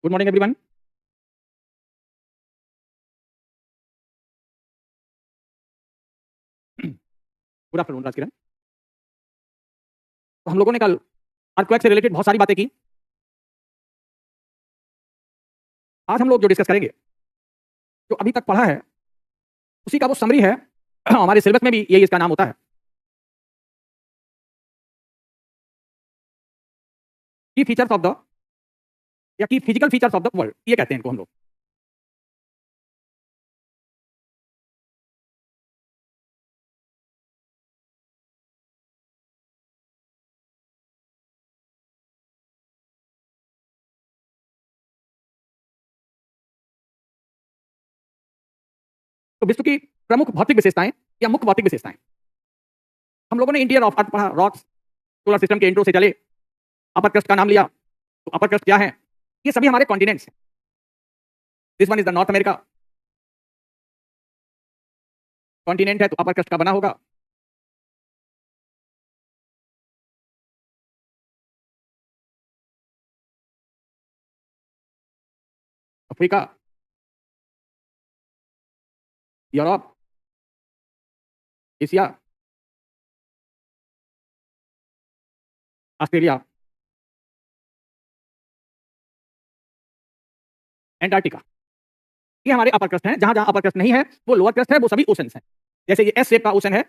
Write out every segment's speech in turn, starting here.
Good morning everyone. Good afternoon Rajkiran. तो हम लोगों ने कल अर्थक्वेक से रिलेटेड बहुत सारी बातें की। आज हम लोग जो डिस्कस करेंगे, जो अभी तक पढ़ा है उसी का वो समरी है। हमारे सिलेबस में भी यही इसका नाम होता है, की फीचर्स ऑफ द या की physical features of the world, ये कहते हैं इनको हम लोग। तो विश्व की प्रमुख भौतिक विशेषताएं या मुख्य भौतिक विशेषताएं, हम लोगों ने इंटीरियर ऑफ अर्थ पढ़ा, रॉक्स, सोलर सिस्टम के इंट्रो से चले, अपर क्रस्ट का नाम लिया। तो अपर क्रस्ट क्या है? ये सभी हमारे कॉन्टिनेंट्स हैं। This one is the north America continent है, तो अपर क्रस्ट का बना होगा। Africa, Europe, Asia, Australia, Antarctica, ये हमारे अपर क्रस्ट हैं। जहां जहां अपर क्रस्ट नहीं है वो लोअर क्रस्ट है, वो सभी ओशंस हैं। जैसे ये एस शेप का ओशन है,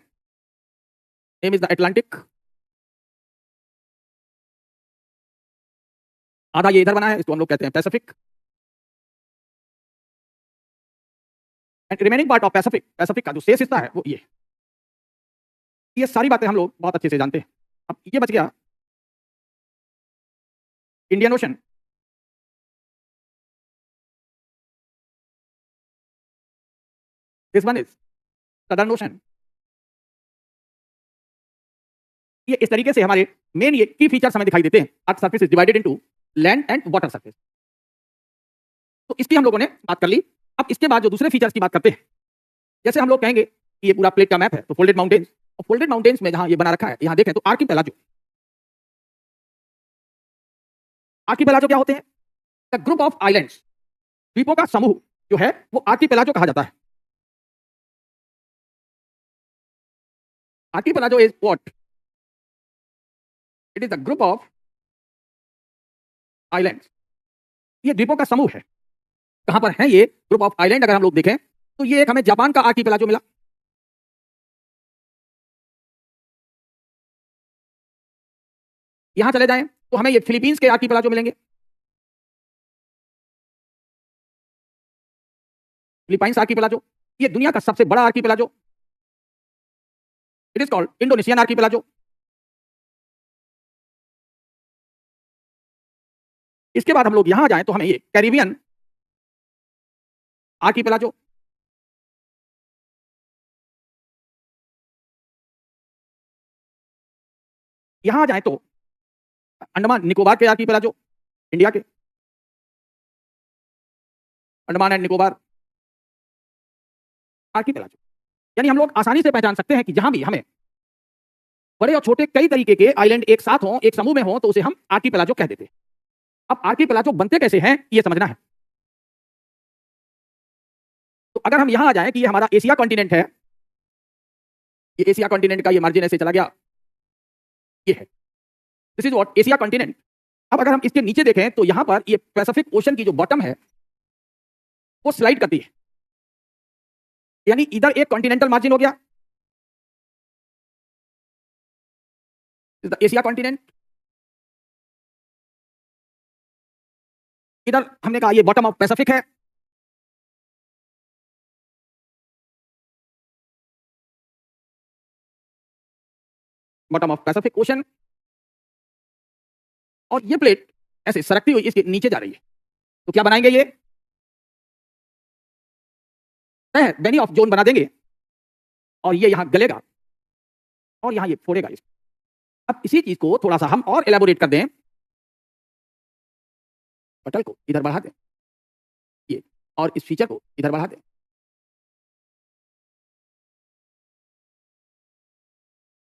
नेम इज द अटलांटिक। आधा ये इधर बना है, इसको हम लोग कहते हैं Pacific. And remaining part of Pacific, Pacific का जो शेष हिस्सा है वो ये सारी बातें हम लोग बहुत अच्छे से जानते हैं। अब ये बच गया Indian ocean. This one is southern ocean. ये इस तरीके से हमारे मेन ये की फीचर्स हमें दिखाई देते हैं। Earth surface is divided into land and water surface. तो इसकी हम लोगों ने बात कर ली। अब इसके बाद जो दूसरे फीचर्स की बात करते हैं, जैसे हम लोग कहेंगे कि ये पूरा प्लेट का मैप है, तो फोल्डेड माउंटेन्स, और फोल्डेड माउंटेन्स में जहां ये बना रखा है, यहां देखें तो आर्किपेलागो। आर्किपेलागो क्या होते हैं? द ग्रुप ऑफ आइलैंड्स, द्वीपों का समूह जो है वो आर्किपेलागो कहा जाता है। Archipelago is what? It is the group of islands. ये द्वीपों का समूह है। कहां पर है ये ग्रुप ऑफ आइलैंड? अगर हम लोग देखें तो ये एक हमें जापान का आर्किपेलागो मिला। यहां चले जाएं तो हमें ये फिलीपींस के आर्किपेलागो मिलेंगे। फिलीपाइंस आर्किपेलागो, ये दुनिया का सबसे बड़ा archipelago. It is called Indonesian archipelago. इसके बाद हम लोग यहां जाएं तो हमें ये कैरिबियन आर्किपेलागो, यहां जाएं तो अंडमान निकोबार के आर्किपेलागो, इंडिया के अंडमान एंड निकोबार आर्किपेलागो। यानी हम लोग आसानी से पहचान सकते हैं कि जहां भी हमें बड़े और छोटे कई तरीके के आइलैंड एक साथ हों, एक समूह में हों, तो उसे हम आर्किपेलागो कह देते हैं। अब आर्किपेलागो बनते कैसे हैं ये समझना है। तो अगर हम यहां आ जाएं कि ये हमारा एशिया कॉन्टिनेंट है, ये एशिया कॉन्टिनेंट का ये मार्जिन ऐसे चला गया, ये है, this is what Asia continent. अब अगर हम इसके नीचे देखें तो यहां पर ये पैसिफिक ओशन की जो बॉटम है वो स्लाइड करती है, यानी इधर एक कॉन्टिनेंटल मार्जिन हो गया, द एशिया कॉन्टिनेंट। इधर हमने कहा ये बॉटम ऑफ पैसिफिक है, बॉटम ऑफ पैसिफिक ओशन। और ये प्लेट ऐसे सरकती हुई इसके नीचे जा रही है, तो क्या बनाएंगे? ये तय बेनी ऑफ जोन बना देंगे, और ये यहां गलेगा और यहां ये फोड़ेगा इसको। अब इसी चीज को थोड़ा सा हम और एलेबोरेट कर दें, पटल को इधर बढ़ा दें, ये, और इस फीचर को इधर बढ़ा दें।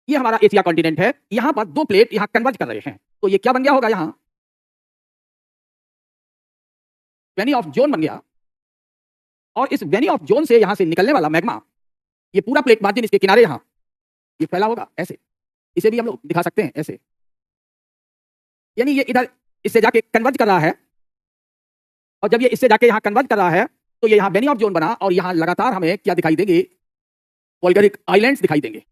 ये हमारा एशिया कॉन्टिनेंट है, यहां पर दो प्लेट यहां कन्वर्ज कर रहे हैं, तो ये क्या बन गया होगा? यहां वेनी ऑफ जोन बन गया और इस वेनी ऑफ जोन से यहां से निकलने वाला मैग्मा ये पूरा प्लेट मार्जिन इसके किनारे यहां ये फैला होगा ऐसे। इसे भी हम लोग दिखा सकते हैं ऐसे, यानी ये इधर इससे जाके कन्वर्ज कर रहा है और जब ये इससे जाके यहां कन्वर्ज कर रहा है तो ये यहां वेनी ऑफ जोन बना और यहां लगातार हमें क्या दिखाई देंगे, वोल्केनिक आइलैंड्स दिखाई देंगे।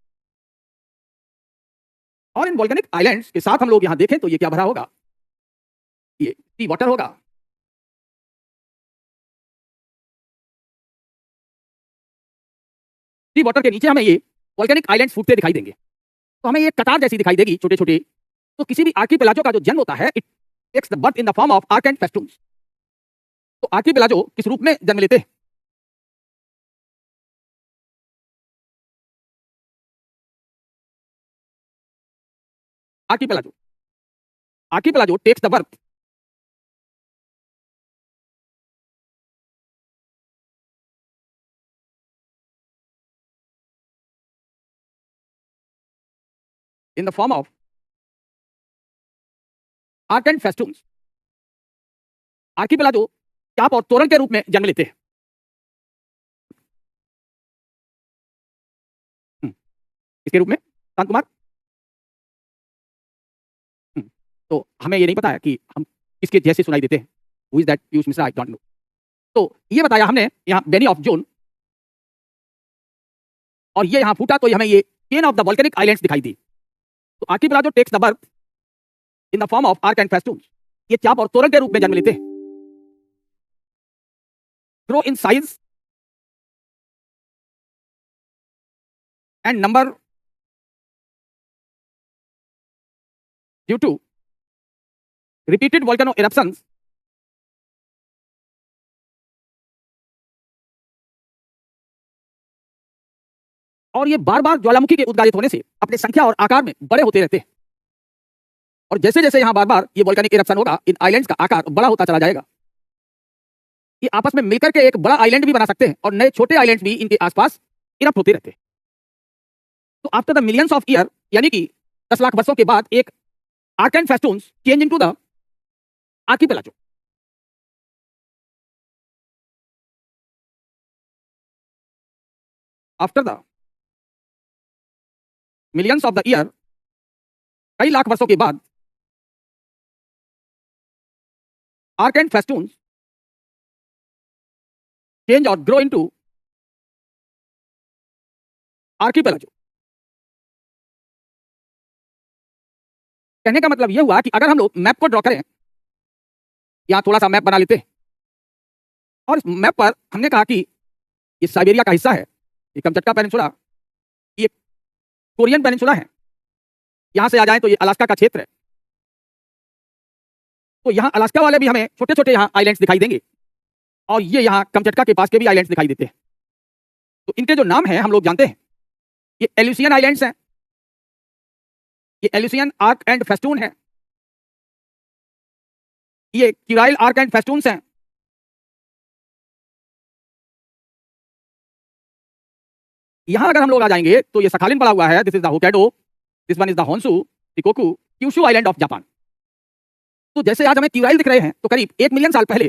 और इन वोल्केनिक आइलैंड्स के साथ हम लोग यहां देखें तो ये क्या भरा होगा, ये सी वाटर होगा। सी वाटर के नीचे हमें ये वोल्केनिक आइलैंड्स फूटते दिखाई देंगे, तो हमें ये कतार जैसी दिखाई देगी छोटे छोटे। तो किसी भी आर्कीपेलाजो का जो जन्म होता है it takes the birth in the form of arc and festoons. तो आर्कीपेलाजो किस रूप में जन्म लेते हैं, archipelago archipelago takes the birth in the form of arc and festoons। Archipelago चाप और तोरण के रूप में जन्म लेते हैं। इसके रूप में शांत कुमार, तो हमें ये नहीं पता है कि हम किसके जैसे सुनाई देते हैं। Who is that Piyush Mishra, I don't know. तो ये बताया हमने यहाँ वेनी ऑफ जोन, और ये यहाँ फूटा तो हमें ये chain of the volcanic islands दिखाई दी। तो archipelago takes the birth in the form of arc and festoons. ये चाप और तोरण के रूप में जन्म लेते हैं, grow in size and number due to repeated volcano eruptions और ये बार बार ज्वालामुखी के उद्गारित होने से अपने संख्या और आकार में बड़े होते रहते हैं। और जैसे जैसे यहां बार बार ये वोल्केनिक इरप्शन होगा इन आइलैंड्स का आकार बड़ा होता चला जाएगा। ये आपस में मिलकर के एक बड़ा आइलैंड भी बना सकते हैं और नए छोटे आइलैंड्स भी इनके आसपास इरप्ट होते रहते हैं। तो after the millions of year, यानी कि 10 लाख वर्षों के बाद, एक arc and festoons change into the archipelago. After the millions of the year, कई लाख वर्षों के बाद, आर्क एंड फेस्टून्स चेंज और ग्रो इनटू आर्कीपेलाजो। कहने का मतलब यह हुआ कि अगर हम लोग मैप को ड्रॉ करें, यहां थोड़ा सा मैप बना लेते हैं और इस मैप पर हमने कहा कि ये साइबेरिया का हिस्सा है, ये कमचटका पेनिनसुला, ये कोरियन पेनिनसुला है, यहां से आ जाएं तो ये अलास्का का क्षेत्र है। तो यहां अलास्का वाले भी हमें छोटे छोटे यहां आइलैंड्स दिखाई देंगे और ये यहां कमचटका के पास के भी आइलैंड्स दिखाई देते हैं। तो इनके जो नाम हैं हम लोग जानते हैं, ये एल्यूसियन आइलैंड्स हैं, ये एल्यूसियन आर्क एंड फेस्टून है, ये क्यूराइल आर्क एंड फेस्टून्स हैं, यहां अगर हम लोग आ जाएंगे तो ये सखालिन पड़ा हुआ है, this is the Hokkaido, this one is the Honshu, Shikoku, Kyushu island of Japan. तो जैसे आज हमें क्यूराइल दिख रहे हैं तो करीब 1 मिलियन साल पहले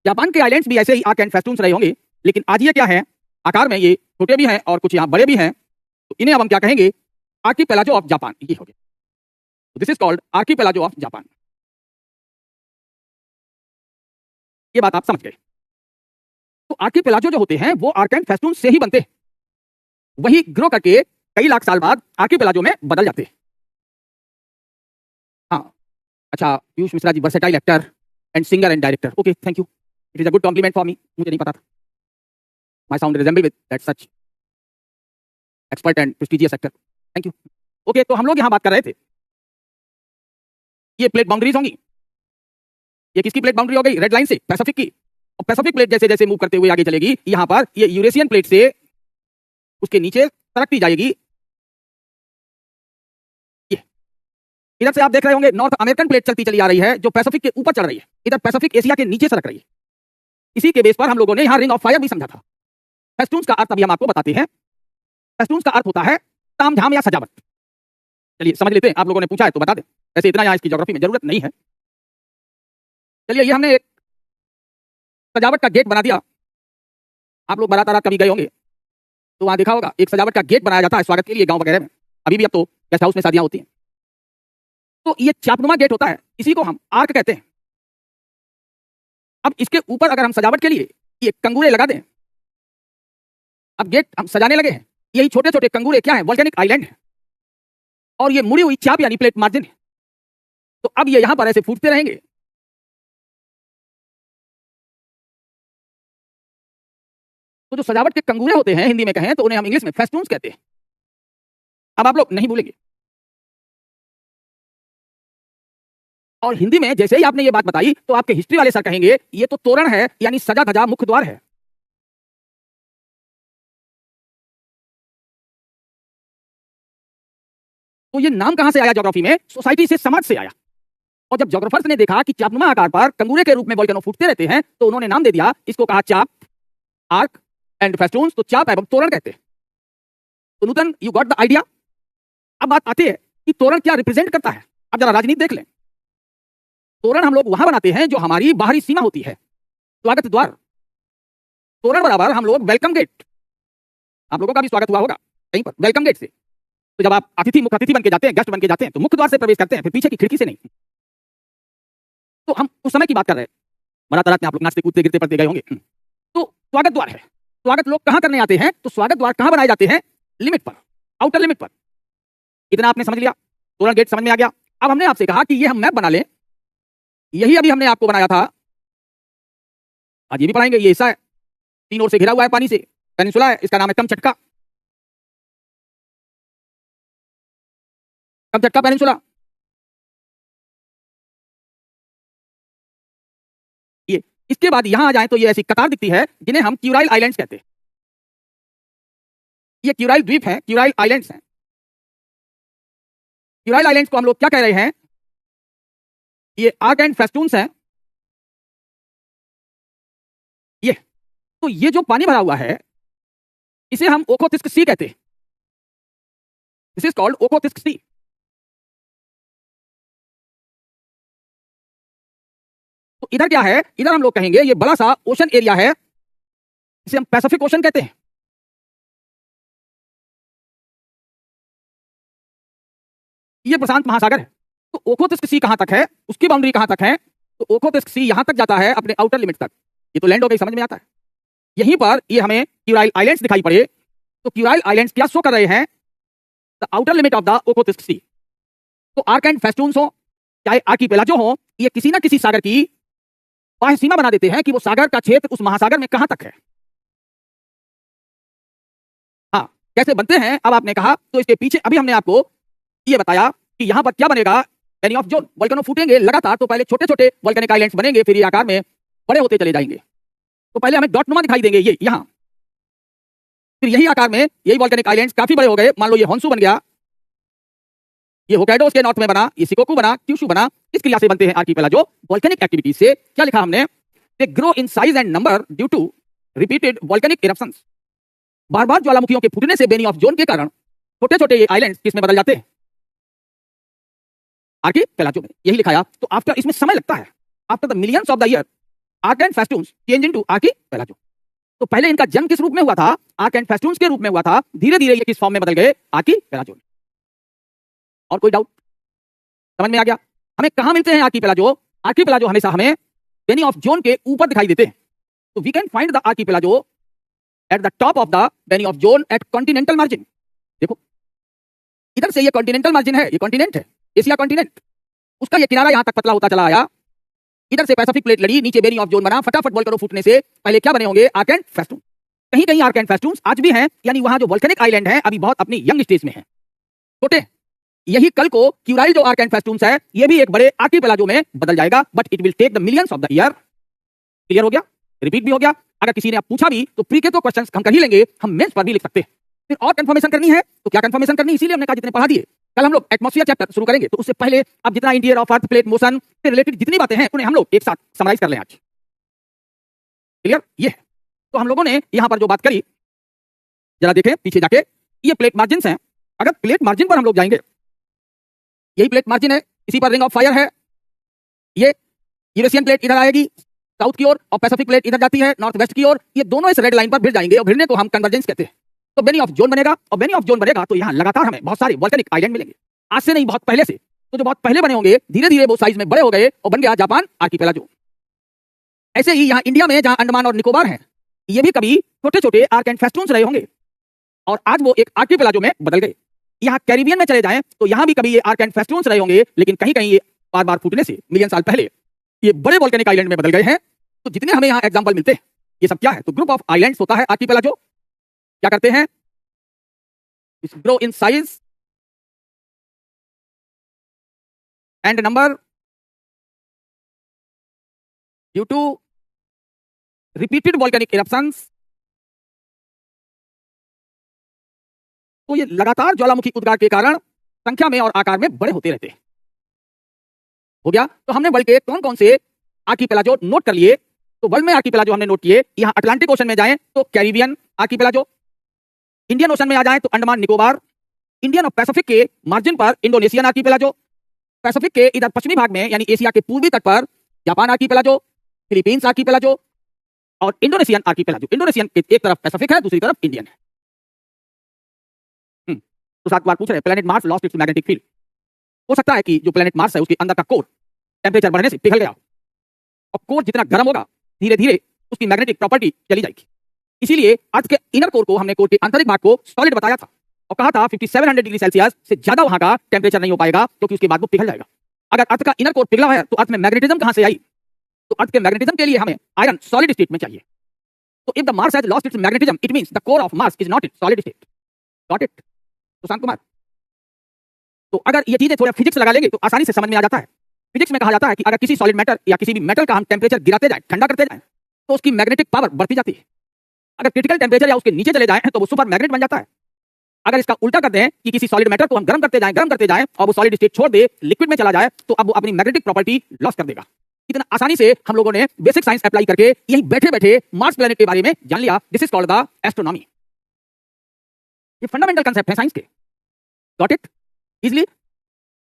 जापान के आइलैंड्स भी ऐसे ही आर्क एंड फेस्टून्स रहे होंगे, लेकिन आज ये क्या है, आकार में ये छोटे भी हैं और कुछ यहाँ बड़े भी हैं। तो इन्हें अब हम क्या कहेंगे, आर्कीपेलाजो ऑफ जापान, ये हो गया। This is called archipelago of Japan. ये बात आप समझ गए। तो आर्कीपेलाजो जो होते हैं वो आर्क एंड फेस्टून से ही बनते हैं, वही ग्रो करके कई लाख साल बाद आर्कीपेलाजो में बदल जाते हैं। हाँ, अच्छा, Piyush Mishra ji versatile actor and singer and director, okay, thank you, it is a good compliment for me, मुझे नहीं पता था। My sound resemble with that such expert and prestigious actor, thank you. Okay, तो हम लोग यहां बात कर रहे थे, ये प्लेट बाउंड्रीज होंगी, ये किसकी प्लेट बाउंड्री हो गई, रेड लाइन से पैसिफिक की। और पैसिफिक प्लेट जैसे जैसे मूव करते हुए आगे चलेगी, यहां पर ये यूरेशियन प्लेट से उसके नीचे सरकती जाएगी। ये इधर से आप देख रहे होंगे नॉर्थ अमेरिकन प्लेट चलती चली आ रही है जो पैसिफिक के ऊपर चढ़ रही है, इधर पैसिफिक एशिया के नीचे सरक रही है। इसी के बेस पर हम लोगों ने यहां रिंग ऑफ फायर भी समझा था। फेस्टून्स का अर्थ अभी हम आपको बताते हैं। फेस्टून्स का अर्थ होता है तामझाम या सजावट। चलिए समझ लेते हैं, आप लोगों ने पूछा है तो बता दें, ऐसे इतना यहां इसकी ज्योग्राफी में जरूरत नहीं है। चलिए, ये हमने एक सजावट का गेट बना दिया। आप लोग बारात कभी गए होंगे तो वहां देखा होगा एक सजावट का गेट बनाया जाता है स्वागत के लिए गांव वगैरह में। अभी भी अब तो गेस्ट हाउस में शादियां होती हैं। तो ये चापनुमा गेट होता है, इसी को हम आर्क कहते हैं। अब इसके ऊपर अगर हम सजावट के लिए ये कंगूरे लगा दें, अब गेट हम सजाने लगे हैं, यही छोटे छोटे कंगूरे क्या है, वोल्केनिक आइलैंड है, और ये मुड़ी हुई चाप यानी प्लेट मार्जिन है। तो अब ये यहां पर ऐसे फूटते रहेंगे। तो जो सजावट के कंगूरे होते हैं, हिंदी में कहें तो उन्हें हम इंग्लिश में फेस्टून्स कहते हैं। अब आप लोग नहीं भूलेंगे। और हिंदी में जैसे ही आपने ये बात बताई तो आपके हिस्ट्री वाले सर कहेंगे ये तो तोरण है, यानी सजा धजा मुख्य द्वार है। तो ये नाम कहां से आया ज्योग्राफी में? सोसाइटी से, समाज से आया। और जब ज्योग्राफर्स ने देखा कि चापनुमा आकार पर कंगूरे के रूप में वोल्केनो फूटते रहते हैं तो उन्होंने नाम दे दिया, इसको कहा चाप, आर्क एंड फेस्टून्स। तो चाप एवं तोरण कहते हैं। तो नूतन, यू गॉट द आइडिया। अब बात आती है कि तोरण क्या रिप्रेजेंट करता है। अब जरा राजनीति देख लें। तोरण हम लोग वहां बनाते हैं जो हमारी बाहरी सीमा होती है, स्वागत द्वार। तोरण बराबर हम लोग वेलकम गेट। आप लोगों का भी स्वागत हुआ होगा कहीं पर वेलकम गेट से। तो जब आप मुख्य अतिथि बन के जाते हैं, गेस्ट बन के जाते हैं, तो मुख्य द्वार से प्रवेश करते हैं, फिर पीछे की खिड़की से नहीं। तो हम उस समय की बात कर रहे हैं, बारात में आप लोग नाचते कूदते गिरते पड़ते गए होंगे। तो स्वागत द्वार है। स्वागत लोग कहां करने आते हैं? तो स्वागत द्वार कहां बनाए जाते हैं? लिमिट पर, आउटर लिमिट पर। इतना आपने समझ लिया, तोरण गेट समझ में आ गया। अब हमने आपसे कहा कि ये हम मैप बना लें। यही अभी हमने आपको बनाया था, आज ये भी पढ़ाएंगे। ये हिस्सा है, 3 ओर से घिरा हुआ है पानी से, पेनिनसुला है, इसका नाम है कमचटका। Kamchatka peninsula. ये इसके बाद यहां आ जाए तो ये ऐसी कतार दिखती है जिन्हें हम क्यूराइल आइलैंड्स कहते हैं। ये क्यूराइल द्वीप है, क्यूराइल आइलैंड्स हैं। क्यूराइल आइलैंड्स को हम लोग क्या कह रहे हैं? ये आर्क एंड फेस्टून्स हैं। ये तो ये जो पानी भरा हुआ है इसे हम ओखोतिस्क सी कहते हैं। This is called ओखोतिस्क sea. तो इधर क्या है? इधर हम लोग कहेंगे ये बड़ा सा ओशन एरिया है, इसे हम पैसिफिक ओशन कहते हैं। ये प्रशांत महासागर है। तो ओखोतिस्क सी कहां तक है, उसकी बाउंड्री कहां तक है? तो ओखोतिस्क सी यहां तक जाता है अपने आउटर लिमिट तक। ये तो लैंड हो गई, समझ में आता है। यहीं पर ये हमें क्यूराइल आइलैंड्स दिखाई पड़े। तो क्यूराइल आइलैंड्स क्या शो कर रहे हैं? The outer limit of the Okhotsk sea. तो आर्क एंड फेस्टून्स हो चाहे आर्किपेलागो हो, ये किसी ना किसी सागर की बाह्य सीमा बना देते हैं कि वो सागर का क्षेत्र उस महासागर में कहां तक है। हाँ, कैसे बनते हैं अब आपने कहा, तो इसके पीछे अभी हमने आपको ये बताया कि यहां पर क्या बनेगा, बेनी ऑफ जोन। वोल्केनो फूटेंगे लगातार, तो पहले छोटे छोटे वोल्केनिक आइलैंड्स बनेंगे, फिर ये आकार में बड़े होते चले जाएंगे। तो पहले हमें डॉटनुमा दिखाई देंगे ये यहां, फिर यही आकार में यही वोल्केनिक आइलैंड्स काफी बड़े हो गए। मान लो ये होन्सू बन गया, ये होक्काइडो के नॉर्थ में बना, ये शिकोकू बना, क्यूशू बना। इस क्रिया से बनते हैं आर्किपेलागो। वोल्केनिक एक्टिविटी से क्या लिखा हमने? They grow in size and number due to repeated volcanic eruptions. बार बार ज्वालामुखियों के फूटने से बेनी ऑफ जोन के कारण छोटे छोटे ये आइलैंड्स किसमें बदल जाते हैं? आर्किपेलागो में। यही लिखाया। तो आफ्टर, इसमें समय लगता है, after the millions of the year arc and festoons change into archipelago. तो पहले इनका जन्म किस रूप में हुआ था? आर्क एंड फेस्टून्स के रूप में हुआ था। धीरे धीरे ये किस फॉर्म में बदल गए? आर्किपेलागो। और कोई डाउट? समझ में आ गया? हमें कहां मिलते हैं आर्किपेलागो? आर्किपेलागो हमेशा हमें बेनी ऑफ जोन के ऊपर दिखाई देते हैं। तो we can find the archipelago at the top of the Benioff zone at continental margin. देखो इधर से ये कॉन्टिनेंटल मार्जिन है, ये कॉन्टिनेंट है, एशिया कॉन्टिनेंट। उसका ये किनारा यहां तक पतला होता चला आया। इधर से पैसिफिक प्लेट लड़ी, नीचे बेनी ऑफ जोन बना। फटाफट वोल्केनो फूटने से पहले क्या बने होंगे? Arc and festoon. कहीं कहीं आर्क एंड फेस्टून्स आज भी हैं, यानी वहां जो वोल्केनिक आइलैंड है अभी बहुत अपनी यंग स्टेज में है, छोटे। यही कल को क्यूराइल जो आर्क एंड फेस्टून्स है ये भी एक बड़े आर्किपेलागो में बदल जाएगा, but it will take the millions of the year. Clear हो गया? रिपीट भी हो गया। अगर किसी ने आप पूछा भी तो प्री के तो क्वेश्चंस हम कर ही लेंगे, हम मेंस पर भी लिख सकते हैं। फिर और कंफर्मेशन करनी है तो क्या कंफर्मेशन करनी, इसीलिए हमने कहा जितने पढ़ा दिए। कल हम लोग एटमॉस्फेयर चैप्टर शुरू करेंगे, तो उससे पहले अब जितना interior of earth, plate motion से रिलेटेड जितनी बातें हैं उन्हें हम लोग एक साथ समराइज कर लें आज। क्लियर? ये है। तो हम लोगों ने यहां पर जो बात करी, जरा देखें पीछे जाके, ये प्लेट मार्जिन हैं। अगर प्लेट मार्जिन पर हम लोग जाएंगे, यही प्लेट मार्जिन है, इसी पर रिंग ऑफ फायर है। ये यूरेशियन प्लेट इधर आएगी, साउथ की ओर और पैसिफिक प्लेट इधर जाती है नॉर्थ वेस्ट की ओर, ये दोनों इस रेड लाइन पर भिड़ जाएंगे और भिड़ने को हम कन्वर्जेंस कहते हैं। तो बेनी ऑफ जोन बनेगा और बेनी ऑफ जोन बनेगा तो यहाँ लगातार हमें बहुत सारे वोल्केनिक आइलैंड मिलेंगे, आज से नहीं बहुत पहले से। तो जो बहुत पहले बने होंगे धीरे धीरे वो साइज में बड़े हो गए और बन गया जापान आर्किपेलागो। ऐसे ही यहाँ इंडिया में जहाँ अंडमान और निकोबार हैं, ये भी कभी छोटे छोटे आर्क एंड फेस्टून्स रहे होंगे और आज वो एक आर्किपेलागो में बदल गए। यहाँ कैरिबियन में चले जाएं तो यहाँ भी कभी ये आर्क एंड फेस्टून्स रहे होंगे, लेकिन कहीं कहीं ये बार बार फूटने से मिलियन साल पहले ये बड़े वोल्केनिक आइलैंड में बदल गए हैं। तो जितने हमें यहाँ एग्जांपल मिलते हैं ये सब क्या है, तो ग्रुप ऑफ आइलैंड्स होता है आर्किपेलागो। क्या करते हैं, grow in size and number due to repeated volcanic eruptions. तो ये लगातार ज्वालामुखी उद्गार के कारण संख्या में और आकार में बड़े होते रहते हैं। हो गया। तो हमने वर्ल्ड के कौन कौन से आर्किपेलागो नोट कर लिए, तो वर्ल्ड में आर्किपेलागो हमने नोट किए। यहाँ अटलांटिक ओशन में जाएं तो कैरिबियन आर्किपेलागो, इंडियन ओशन में आ जाएं तो अंडमान निकोबार, इंडियन और पैसिफिक के मार्जिन पर इंडोनेशियन आर्किपेलागो, पैसिफिक के इधर पश्चिमी भाग में यानी एशिया के पूर्वी तट पर जापान आर्किपेलागो, फिलीपींस आर्किपेलागो और इंडोनेशियन आर्किपेलागो। इंडोनेशियन एक तरफ पैसिफिक है, दूसरी तरफ इंडियन है। तो सात बार पूछ रहे हैं planet Mars lost its magnetic field. हो सकता है कि जो प्लैनेट मार्स है उसके अंदर का कोर टेम्परेचर बढ़ने से पिघल गया और कोर जितना गर्म होगा धीरे धीरे उसकी मैग्नेटिक प्रॉपर्टी चली जाएगी। इसीलिए अर्थ के इनर कोर को हमने कोर के आंतरिक भाग को सॉलिड बताया था और कहा था 5700 डिग्री सेल्सियस से ज्यादा वहां का टेम्परेचर नहीं हो पाएगा क्योंकि उसके बाद वो पिघल जाएगा। अगर अर्थ का इनर कोर पिघला है तो अर्थ में मैग्नेटिज्म कहां से आई, तो अर्थ के मैग्नेटिज्म के लिए हमें आयरन सॉलिड स्टेट में चाहिए। तो if the Mars has lost its magnetism it means the core of Mars is not in solid state. Got it Sushant Kumar? तो अगर ये चीजें थोड़ा फिजिक्स लगा लेंगे तो आसानी से समझ में आ जाता है। फिजिक्स में कहा जाता है कि अगर किसी सॉलिड मैटर या किसी भी मेटल का हम टेम्परेचर गिराते जाए, ठंडा करते जाए, तो उसकी मैग्नेटिक पावर बढ़ती जाती है। अगर क्रिटिकल टेम्परेचर या उसके नीचे चले जाए तो वो सुपर मैग्नेट बन जाता है। अगर इसका उल्टा करते हैं कि किसी सॉलिड मैटर को हम गर्म करते जाएं और वो सॉलिड स्टेट छोड़ दे, लिक्विड में चला जाए, तो अब वो अपनी मैग्नेटिक प्रॉपर्टी लॉस कर देगा। कितना आसानी से हम लोगों ने बेसिक साइंस अप्लाई करके यही बैठे बैठे मार्स प्लैनेट के बारे में जान लिया। This is called the astronomy. ये फंडामेंटल कांसेप्ट है साइंस के। Got it easily?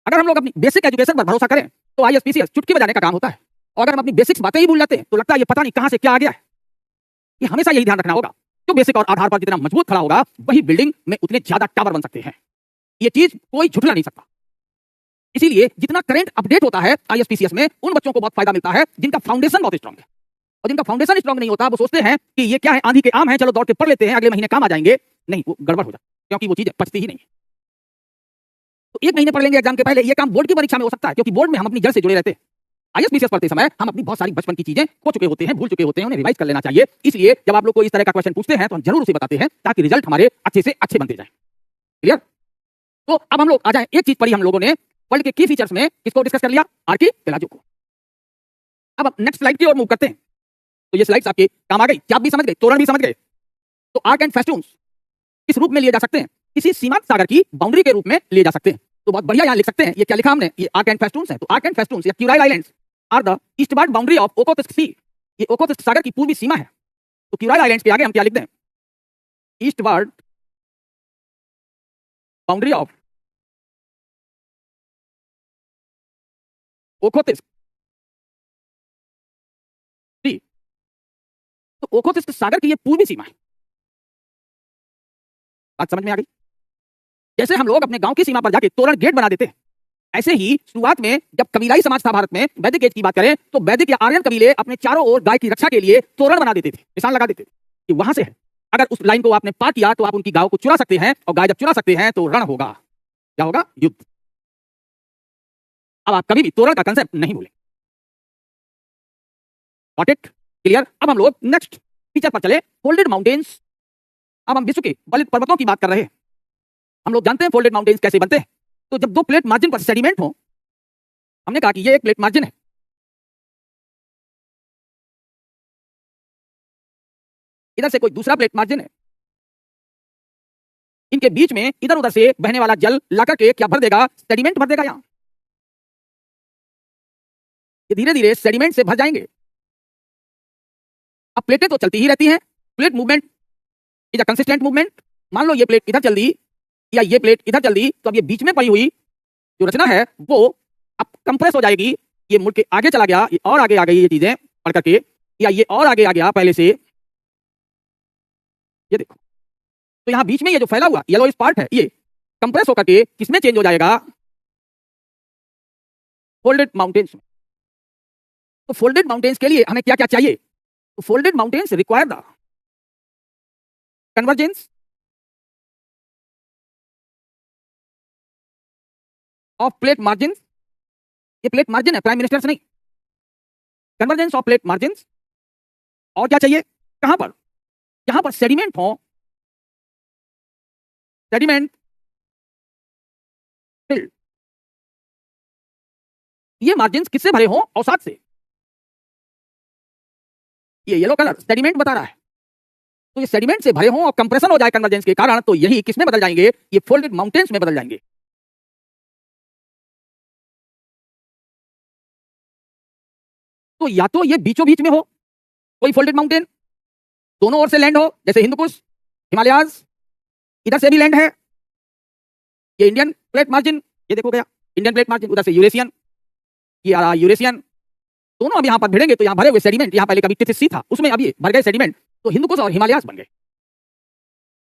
अगर हम लोग अपनी बेसिक एजुकेशन पर भरोसा करें तो आईएसपीसीएस चुटकी बजाने का काम होता है, और अगर हम अपनी बेसिक्स बातें ही भूल जाते हैं तो लगता है ये पता नहीं कहां से क्या आ गया है। ये हमेशा यही ध्यान रखना होगा, जो बेसिक और आधार पर जितना मजबूत खड़ा होगा वही बिल्डिंग में उतने ज्यादा टावर बन सकते हैं। ये चीज कोई झुठला नहीं सकता। इसीलिए जितना करंट अपडेट होता है आईएसपीसीएस में, उन बच्चों को बहुत फायदा मिलता है जिनका फाउंडेशन बहुत स्ट्रांग है। और जिनका फाउंडेशन स्ट्रांग नहीं होता वो सोचते हैं कि ये क्या है, आंधी के आम है, चलो दौड़ के पढ़ लेते हैं, अगले महीने काम आ जाएंगे। नहीं, वो गड़बड़ हो जाता है क्योंकि वो चीजें पचती ही नहीं है। तो एक महीने पढ़ लेंगे एग्जाम के पहले, ये काम बोर्ड की परीक्षा में हो सकता है क्योंकि बोर्ड में हम अपनी जड़ से जुड़े रहते हैं। आईएसपीसीएस पढ़ते समय हम अपनी बहुत सारी बचपन की चीजें खो चुके होते हैं, भूल चुके होते हैं, उन्हें रिवाइज कर लेना चाहिए। इसलिए जब आप लोग को इस तरह का क्वेश्चन पूछते हैं तो हम जरूर उसे बताते हैं ताकि रिजल्ट हमारे अच्छे से अच्छे बनते जाए। क्लियर? तो अब हम लोग आ जाए, एक चीज पढ़ी हम लोगों ने वर्ल्ड के की फीचर्स में, किसको डिस्कस कर लिया? आर्किपेलागो को। अब नेक्स्ट स्लाइड की ओर मूव करते हैं। तो ये स्लाइड्स आपके काम आ गई, चाप भी समझ गए, तोरण भी समझ गए। तो आर्क एंड फेस्टून्स किस रूप में लिए जा सकते हैं? किसी सीमांत सागर की बाउंड्री के रूप में लिए जा सकते हैं। तो बहुत बढ़िया यहाँ लिख सकते हैं, ये क्या लिखा हमने, ये आर्क एंड फेस्टून्स है। तो आर्क एंड फेस्टून्स या Kuril islands are the eastward boundary of Okhotsk sea. ये ओखोत्स्क सागर की पूर्वी सीमा है। तो क्यूराइल आइलैंड्स के आगे हम क्या लिख दें? ईस्टवर्ड बाउंड्री ऑफ ओखोत्स्क सी। तो ओखोत्स्क सागर की ये पूर्वी सीमा है। बात समझ में आ गई? जैसे हम लोग अपने गांव की सीमा पर जाके तोरण गेट बना देते हैं, ऐसे ही शुरुआत में जब कबीलाई समाज था भारत में, वैदिक एज की बात करें तो वैदिक या आर्यन कबीले अपने चारों ओर गाय की रक्षा के लिए तोरण बना देते थे, निशान लगा देते थे कि वहां से है। अगर उस लाइन को आपने पार किया तो आप उनकी गायों को चुरा सकते हैं, और गाय जब चुरा सकते हैं तो रण होगा। क्या होगा? युद्ध। अब आप कभी भी तोरण का कंसेप्ट नहीं भूलें। Got it? क्लियर? अब हम लोग नेक्स्ट फीचर पर चले, फोल्डेड माउंटेन्स। अब हम विश्व के बलित पर्वतों की बात कर रहे हैं। हम लोग जानते हैं फोल्डेड माउंटेन्स कैसे बनते हैं। तो जब दो प्लेट मार्जिन पर सेडिमेंट हो, हमने कहा कि ये एक प्लेट मार्जिन है, इधर से कोई दूसरा प्लेट मार्जिन है, इनके बीच में इधर उधर से बहने वाला जल लाकर के क्या भर देगा? सेडिमेंट भर देगा। यहां ये धीरे धीरे सेडिमेंट से भर जाएंगे। अब प्लेटें तो चलती ही रहती हैं, plate movement is a consistent movement. मान लो ये प्लेट इधर चल दी या ये प्लेट इधर चल दी, तो अब ये बीच में पड़ी हुई जो रचना है वो अब कंप्रेस हो जाएगी। ये मुड़ के आगे चला गया, ये और आगे आ गई, ये चीजें पढ़ करके या ये और आगे आ गया पहले से, ये देखो, तो यहां बीच में ये जो फैला हुआ येलो इस पार्ट है, ये कंप्रेस होकर के किसमें चेंज हो जाएगा? फोल्डेड माउंटेन्स में। तो फोल्डेड माउंटेन्स के लिए हमें क्या क्या चाहिए? तो folded mountains require the convergence of plate margin, ये प्लेट मार्जिन है, प्राइम मिनिस्टर से नहीं, कन्वर्जेंस ऑफ प्लेट मार्जिन। और क्या चाहिए? कहां पर? यहां पर सेडिमेंट हो, सेडिमेंट फिल्ड, ये मार्जिन किससे भरे हो? अवसाद से। ये येलो कलर सेडिमेंट बता रहा है, तो ये सेडिमेंट से भरे हो और कंप्रेशन हो जाए कन्वर्जेंस के कारण, तो यही किसमें बदल जाएंगे? ये फोल्डेड माउंटेन्स में बदल जाएंगे। तो या तो ये बीचों बीच में हो कोई फोल्डेड माउंटेन, दोनों ओर से लैंड हो, जैसे हिंदुकुश, हिमालयाज, इधर से भी लैंड है, ये इंडियन प्लेट मार्जिन, ये देखो गया इंडियन प्लेट मार्जिन, उधर से यूरेशियन, ये आ रहा यूरेशियन, दोनों अब यहां पर भिड़ेंगे तो यहां भरे हुए सेडिमेंट, यहां पहले कभी टिथिस सी था उसमें अभी भर गए सेडिमेंट, तो हिंदुकुश और हिमालयाज बन गए।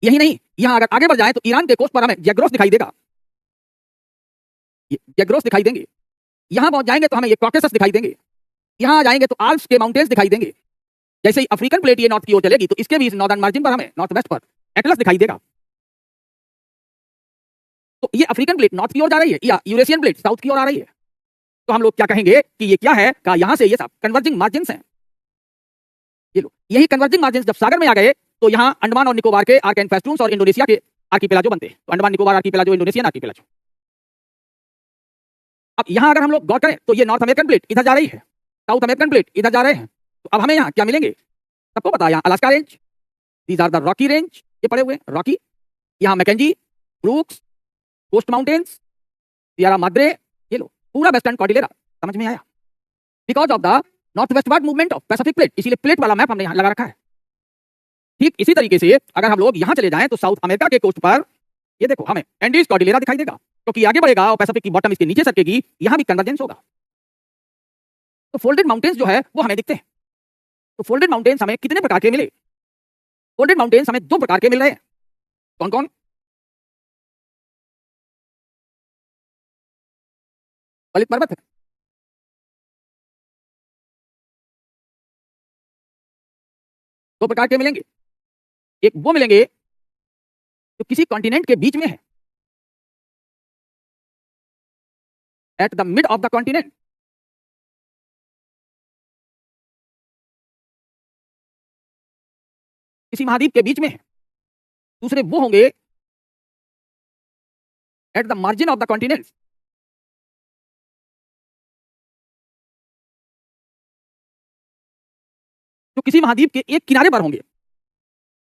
यही नहीं, यहां अगर आगे बढ़ जाए तो ईरान के कोस्ट पर हमें जैग्रोस दिखाई देगा, ये जैग्रोस दिखाई देंगे। यहां पहुंच जाएंगे तो हमें ये कॉकेसस दिखाई देंगे। यहां आ जाएंगे तो आल्प्स के माउंटेन्स दिखाई देंगे। जैसे ही अफ्रीकन प्लेट ये नॉर्थ की ओर चलेगी तो इसके भी इस नॉर्दर्न मार्जिन पर हमें नॉर्थ वेस्ट पर एटलस दिखाई देगा। तो ये अफ्रीकन प्लेट नॉर्थ की ओर जा रही है या यूरेशियन प्लेट साउथ की ओर आ रही है, तो हम लोग क्या कहेंगे कि ये क्या है? का यहां से ये सब कन्वर्जिंग मार्जिन्स हैं। ये लो, यही कन्वर्जिंग मार्जिन्स जब सागर में आ गए तो यहां अंडमान और निकोबार के आर्क एंड फेस्टून्स और इंडोनेशिया के आर्किपेलाजो बनते हैं। तो अंडमान निकोबार आर्किपेलाजो, इंडोनेशियन आर्किपेलाजो। अब यहां अगर हम लोग गौर करें तो ये नॉर्थ अमेरिकन प्लेट इधर जा रही है, साउथ अमेरिकन प्लेट इधर जा रहे हैं, तो अब हमें यहाँ क्या मिलेंगे? सबको पता है, यहाँ Alaska range, these are the Rocky range, ये पड़े हुए रॉकी, यहाँ Mackenzie, Brooks, coast mountains, Sierra Madre, ये लो पूरा वेस्टर्न कॉर्डिलेरा। समझ में आया? Because of the north westward movement of Pacific plate, इसीलिए प्लेट वाला मैप हमने यहाँ लगा रखा है। ठीक इसी तरीके से अगर हम लोग यहाँ चले जाएं तो साउथ अमेरिका के कोस्ट पर ये देखो हमें एंडीज कॉर्डिलेरा दिखाई देगा, क्योंकि आगे बढ़ेगा और पैसिफिक की बॉटम इसके नीचे सरकेगी, यहाँ भी कन्वर्जेंस होगा। तो फोल्डेड माउंटेन्स जो है वो हमें दिखते हैं। तो फोल्डेड माउंटेन्स हमें कितने प्रकार के मिले? फोल्डेड माउंटेन्स हमें दो प्रकार के मिल रहे हैं। कौन कौन? ललित पर्वत है, दो प्रकार के मिलेंगे। एक वो मिलेंगे जो किसी कॉन्टिनेंट के बीच में है, at the mid of the continent, किसी महाद्वीप के बीच में है। दूसरे वो होंगे at the margin of the continent, जो किसी महाद्वीप के एक किनारे पर होंगे।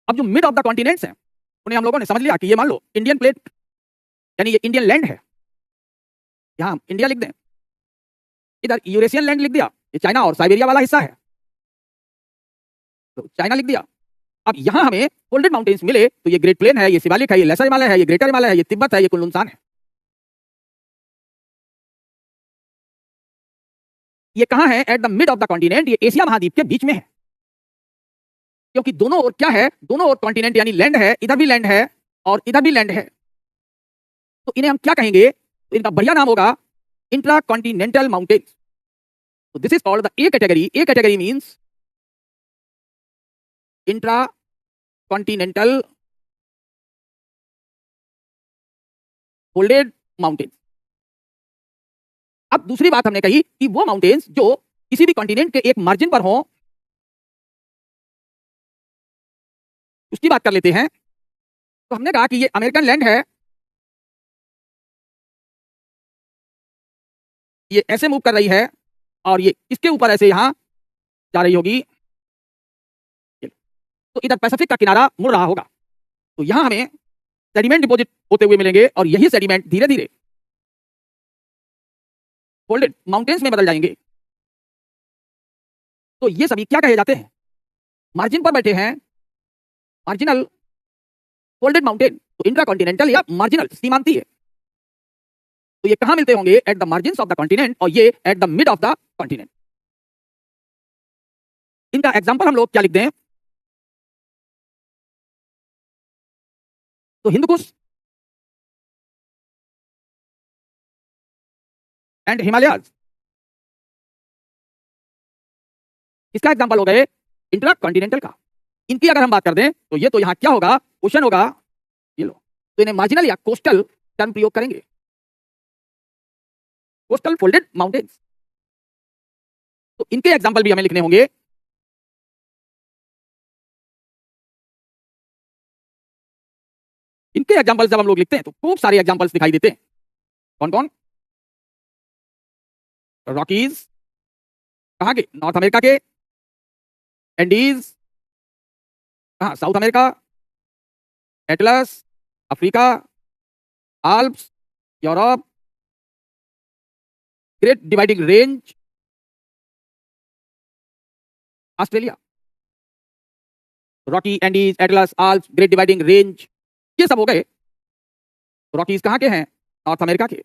अब जो मिड ऑफ द कॉन्टिनेंट्स हैं उन्हें हम लोगों ने समझ लिया कि ये मान लो इंडियन प्लेट, यानी ये इंडियन लैंड है, यहां इंडिया लिख दें, इधर यूरेशियन लैंड लिख दिया, ये चाइना और साइबेरिया वाला हिस्सा है, तो चाइना लिख दिया। अब यहां हमें फोल्डेड माउंटेन्स मिले तो ये ग्रेट प्लेन है, ये शिवालिक है, ये लेसर हिमालय है, ये ग्रेटर हिमालय है, ये तिब्बत है, ये कुनलुन है। ये कहां है? At the mid of the continent, ये एशिया महाद्वीप के बीच में है, क्योंकि दोनों ओर क्या है? दोनों ओर कॉन्टिनेंट यानी लैंड है, इधर भी लैंड है और इधर भी लैंड है। तो इन्हें हम क्या कहेंगे? तो इनका बढ़िया नाम होगा इंट्रा कॉन्टिनेंटल माउंटेन्स। तो this is called the A category. A category means intra continental folded mountains. अब दूसरी बात हमने कही कि वो माउंटेन्स जो किसी भी कॉन्टिनेंट के एक मार्जिन पर हो, उसकी बात कर लेते हैं। तो हमने कहा कि ये अमेरिकन लैंड है, ये ऐसे मूव कर रही है और ये इसके ऊपर ऐसे यहां जा रही होगी, तो इधर पैसिफिक का किनारा मुड़ रहा होगा। तो यहां हमें सेडिमेंट डिपॉजिट होते हुए मिलेंगे और यही सेडिमेंट धीरे धीरे फोल्डेड माउंटेन्स में बदल जाएंगे। तो ये सभी क्या कहे जाते हैं? मार्जिन पर बैठे हैं, मार्जिनल फोल्डेड माउंटेन। तो इंट्रा कॉन्टिनेंटल या मार्जिनल सीमांतीय, तो ये कहां मिलते होंगे? At the margins of the continent, और ये at the mid of the continent. इनका एग्जाम्पल हम लोग क्या लिख दें? तो हिंदकुश एंड हिमालयाज, इसका एग्जाम्पल हो गए इंट्रा कॉन्टिनेंटल का। इनकी अगर हम बात कर दें तो ये तो यहां क्या होगा, ओशन होगा, ये लो, तो इन्हें मार्जिनल या कोस्टल टर्म प्रयोग करेंगे, कोस्टल फोल्डेड माउंटेन्स। तो इनके एग्जाम्पल भी हमें लिखने होंगे। इनके एग्जाम्पल जब हम लोग लिखते हैं तो खूब सारे एग्जाम्पल्स दिखाई देते हैं। कौन कौन? रॉकीज कहां के? नॉर्थ अमेरिका के। एंडीज कहां? South America. Atlas Africa. Alps Europe. Great dividing range Australia. Rocky, Andes, Atlas, Alps, great dividing range, ये सब हो गए। रॉकीज कहां के हैं? नॉर्थ अमेरिका के।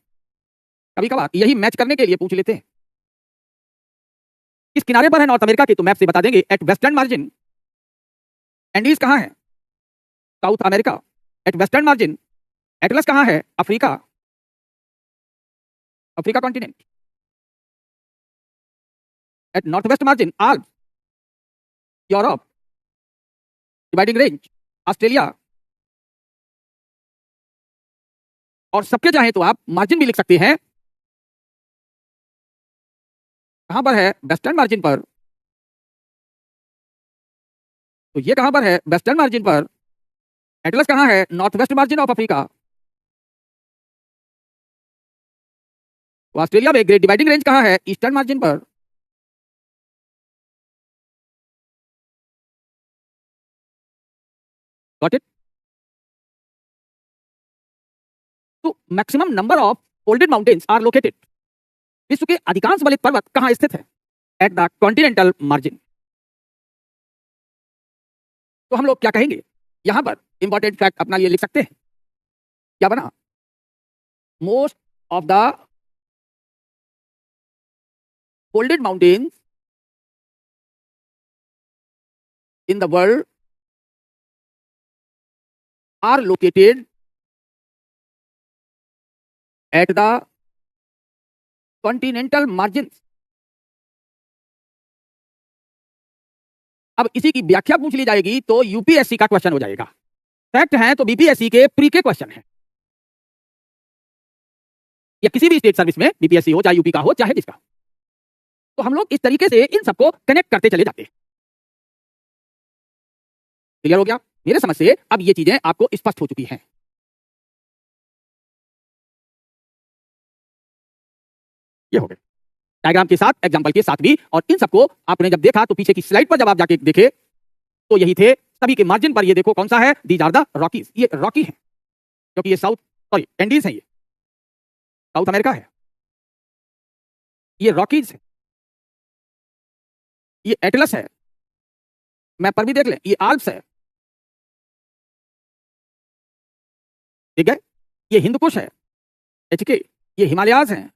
कभी कभार यही मैच करने के लिए पूछ लेते हैं किस किनारे पर है नॉर्थ अमेरिका के, तो मैप से बता देंगे एट वेस्टर्न मार्जिन। एंडीज कहां है? South America, at western margin. Atlas कहां है? Africa, Africa continent. At north west margin Alps, Europe, dividing range Australia. और सबके चाहे तो आप मार्जिन भी लिख सकते हैं। कहां पर है? वेस्टर्न मार्जिन पर। तो ये कहां पर है? वेस्टर्न मार्जिन पर। एटलस कहां है? North west margin of Africa. तो ऑस्ट्रेलिया में ग्रेट डिवाइडिंग रेंज कहां है? ईस्टर्न मार्जिन पर। Got it? तो maximum number of folded mountains are located. विश्व के अधिकांश वलित पर्वत कहां स्थित है? At the continental margin. तो हम लोग क्या कहेंगे यहां पर? इंपॉर्टेंट फैक्ट अपना लिए लिख सकते हैं। क्या बना? Most of the folded mountains in the world are located at the continental margins। अब इसी की व्याख्या पूछ ली जाएगी तो यूपीएससी का क्वेश्चन हो जाएगा। फैक्ट है तो बीपीएससी के प्री के क्वेश्चन है, या किसी भी स्टेट सर्विस में बीपीएससी हो, चाहे यूपी का हो चाहे जिसका। तो हम लोग इस तरीके से इन सबको कनेक्ट करते चले जाते हैं। क्लियर हो गया? मेरे समझ से अब ये चीजें आपको स्पष्ट हो चुकी हैं। ये हो गए डायग्राम के साथ, एग्जांपल के साथ भी। और इन सबको आपने जब देखा तो पीछे की स्लाइड पर जब आप जाके देखे तो यही थे सभी के मार्जिन पर। ये देखो कौन सा है? These are the Rockies. ये रॉकी है क्योंकि ये साउथ, सॉरी एंडीज है, ये साउथ अमेरिका है। ये रॉकीज है, ये एटलस है, मैप पर भी देख लें, ये आल्प्स है, ठीक है। ये हिंदकुश है, एचके, ये हिमालयाज हैं।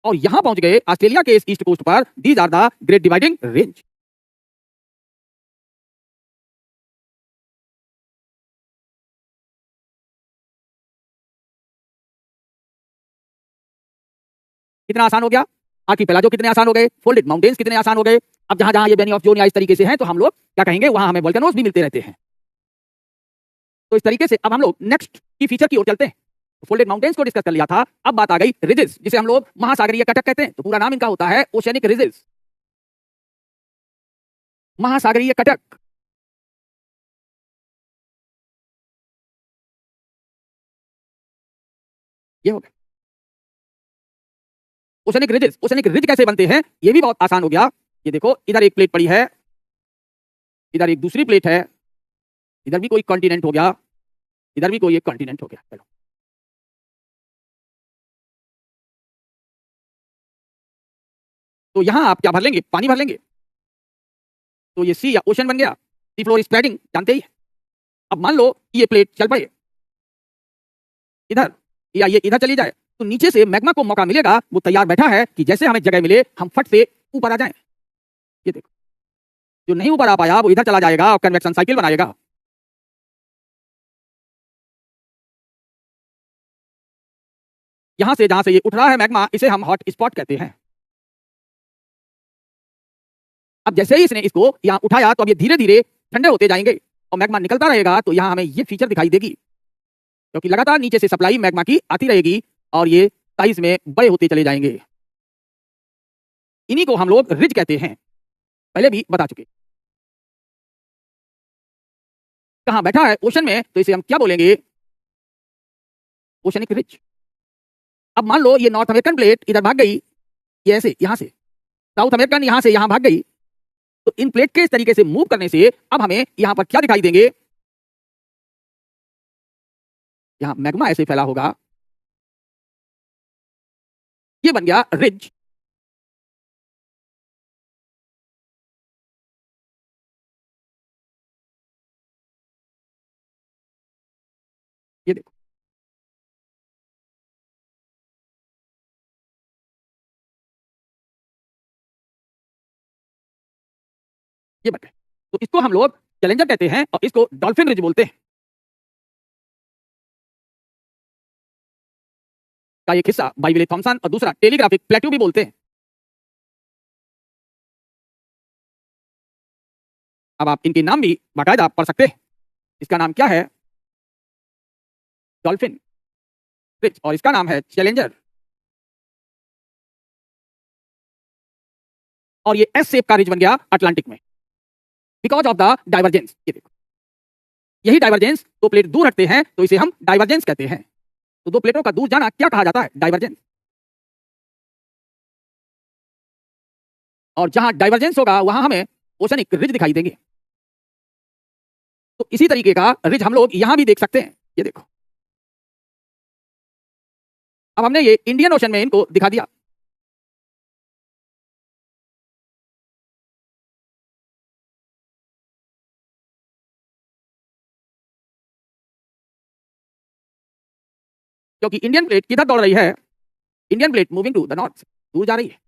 और यहां पहुंच गए ऑस्ट्रेलिया के इस ईस्ट कोस्ट पर, these are the Great dividing Range. कितना आसान हो गया? आर्किपेलागो कितने आसान हो गए, फोल्डेड माउंटेन्स कितने आसान हो गए। अब जहां जहां ये बेनी ऑफ जोन या इस तरीके से हैं तो हम लोग क्या कहेंगे, वहां हमें वोल्केनोस भी मिलते रहते हैं। तो इस तरीके से अब हम लोग नेक्स्ट की फीचर की ओर चलते हैं। फोल्डेड माउंटेन्स को डिस्कस कर लिया था, अब बात आ गई रिजेस, जिसे हम लोग महासागरीय कटक कहते हैं। तो पूरा नाम इनका होता है ओशियनिक रिजेस, महासागरीय कटक। ये हो गया ओशियनिक रिजेस। ओशियनिक रिज कैसे बनते हैं ये भी बहुत आसान हो गया। ये देखो इधर एक प्लेट पड़ी है, इधर एक दूसरी प्लेट है, इधर भी कोई कॉन्टिनेंट हो गया, इधर भी कोई एक कॉन्टिनेंट हो गया। चलो तो यहां आप क्या भर लेंगे? पानी भर लेंगे। तो ये सी या ओशन बन गया। सी फ्लोर स्प्रेडिंग जानते ही है। अब मान लो ये प्लेट चल पड़े इधर, या ये इधर चली जाए, तो नीचे से मैग्मा को मौका मिलेगा, वो तैयार बैठा है कि जैसे हमें जगह मिले हम फट से ऊपर आ जाएं। ये देखो, जो नहीं ऊपर आ पाया वो इधर चला जाएगा और कन्वेक्शन साइकिल बनाएगा। यहां से जहां से ये उठ रहा है मैग्मा, इसे हम हॉट स्पॉट कहते हैं। अब जैसे ही इसने इसको यहां उठाया तो अब ये धीरे धीरे ठंडे होते जाएंगे और मैग्मा निकलता रहेगा, तो यहां हमें ये फीचर दिखाई देगी, क्योंकि लगातार नीचे से सप्लाई मैग्मा की आती रहेगी और ये साइज में बड़े होते चले जाएंगे। इन्हीं को हम लोग रिज कहते हैं, पहले भी बता चुके। कहां बैठा है? ओशन में, तो इसे हम क्या बोलेंगे? Oceanic ridge. अब मान लो ये नॉर्थ अमेरिकन प्लेट इधर भाग गई, ये ऐसे यहां से, साउथ अमेरिकन यहां से यहां भाग गई, तो इन प्लेट के इस तरीके से मूव करने से अब हमें यहां पर क्या दिखाई देंगे? यहां मैग्मा ऐसे फैला होगा, ये बन गया रिज। ये देखो, ये बन गए। तो इसको हम लोग चैलेंजर कहते हैं और इसको डॉल्फिन रिज बोलते हैं। का एक हिस्सा बाई विले थॉमसन और दूसरा टेलीग्राफिक प्लेट्यू भी बोलते हैं। अब आप इनके नाम भी बाकायदा पढ़ सकते हैं। इसका नाम क्या है? डॉल्फिन रिज, और इसका नाम है चैलेंजर। और ये एस शेप का रिज बन गया अटलांटिक में, बिकॉज ऑफ द डाइवर्जेंस। ये देखो, यही डाइवर्जेंस दो प्लेट दूर रखते हैं तो इसे हम डाइवर्जेंस कहते हैं। तो दो प्लेटों का दूर जाना क्या कहा जाता है? डाइवर्जेंस। और जहां डाइवर्जेंस होगा वहां हमें ओशनिक रिज दिखाई देंगे। तो इसी तरीके का रिज हम लोग यहां भी देख सकते हैं। ये देखो, अब हमने ये इंडियन ओशन में इनको दिखा दिया। क्योंकि इंडियन प्लेट किधर दौड़ रही है? Indian plate moving to the north, दूर जा रही है।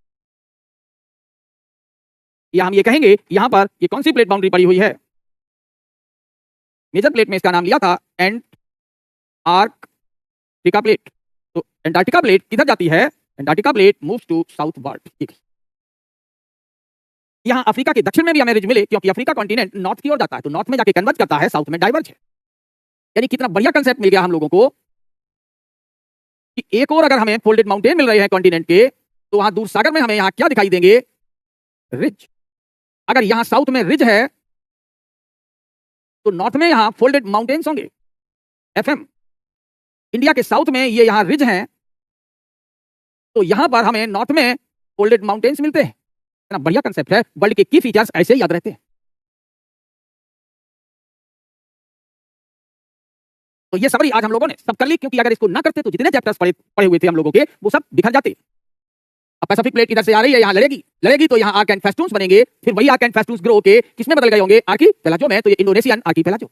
या हम ये कहेंगे यहां पर ये कौन सी प्लेट बाउंड्री पड़ी हुई है? मेजर प्लेट में इसका नाम लिया था एंटार्कटिका प्लेट। तो एंटार्क्टिका प्लेट किधर जाती है? Antarctica plate moves to southward. यहां अफ्रीका के दक्षिण में भी हमें रिज मिले, क्योंकि अफ्रीका कॉन्टिनेंट नॉर्थ की ओर जाता है, तो नॉर्थ में जाके कन्वर्ज करता है, साउथ में डाइवर्ज है। यानी कितना बढ़िया कंसेप्ट मिल गया हम लोगों को कि एक और अगर हमें फोल्डेड माउंटेन मिल रहे हैं कॉन्टिनेंट के, तो वहां दूर सागर में हमें यहां क्या दिखाई देंगे? रिज। अगर यहां साउथ में रिज है तो नॉर्थ में यहां फोल्डेड माउंटेन्स होंगे, एफएम। इंडिया के साउथ में ये यहां रिज हैं, तो यहां पर हमें नॉर्थ में फोल्डेड माउंटेन्स मिलते हैं। इतना बढ़िया कंसेप्ट है, वर्ल्ड के की फीचर्स ऐसे ही याद रहते हैं। तो ये समरी आज हम लोगों ने सब कर ली, क्योंकि अगर इसको ना करते तो जितने चैप्टर्स पढ़े हुए थे हम लोगों के, वो सब बिखर जाते। अब पैसिफिक प्लेट इधर से आ रही है, यहाँ लड़ेगी तो यहाँ आर्क एंड फेस्टून्स बनेंगे, फिर वही आर्क एंड फेस्टून्स ग्रो होके किसमें बदल गए होंगे? आर्कीपेलागो में। तो ये इंडोनेशियन आर्कीपेलागो।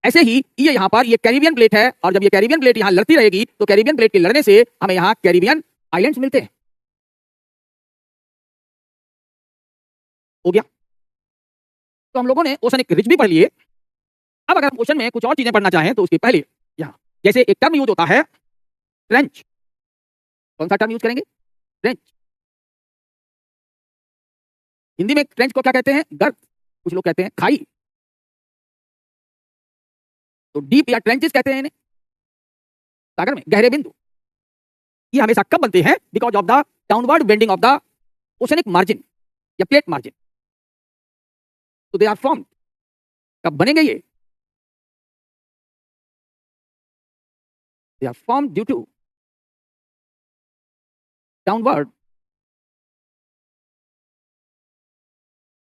ऐसे ही ये यहाँ पर ये कैरिबियन प्लेट है, और जब ये कैरिबियन प्लेट यहाँ लड़ती रहेगी तो कैरिबियन प्लेट के लड़ने से हमें यहाँ कैरिबियन आइलैंड्स मिलते हैं। हो गया। तो हम लोगों ने ओशनिक रिज भी पढ़ लिए। अब अगर हम ओशन में कुछ और चीजें पढ़ना चाहें तो उसके पहले यहाँ जैसे एक टर्म यूज होता है ट्रेंच। कौन सा टर्म यूज करेंगे? ट्रेंच। हिंदी में ट्रेंच को क्या कहते हैं? गर्त। कुछ लोग कहते हैं खाई। तो डीप या ट्रेंचेस कहते हैं इन्हें, सागर में गहरे बिंदु। ये हमेशा कब बनते हैं? Because of the downward bending of the oceanic margin या प्लेट मार्जिन। तो दे आर फॉर्म्ड। कब बनेंगे ये? They are formed due to downward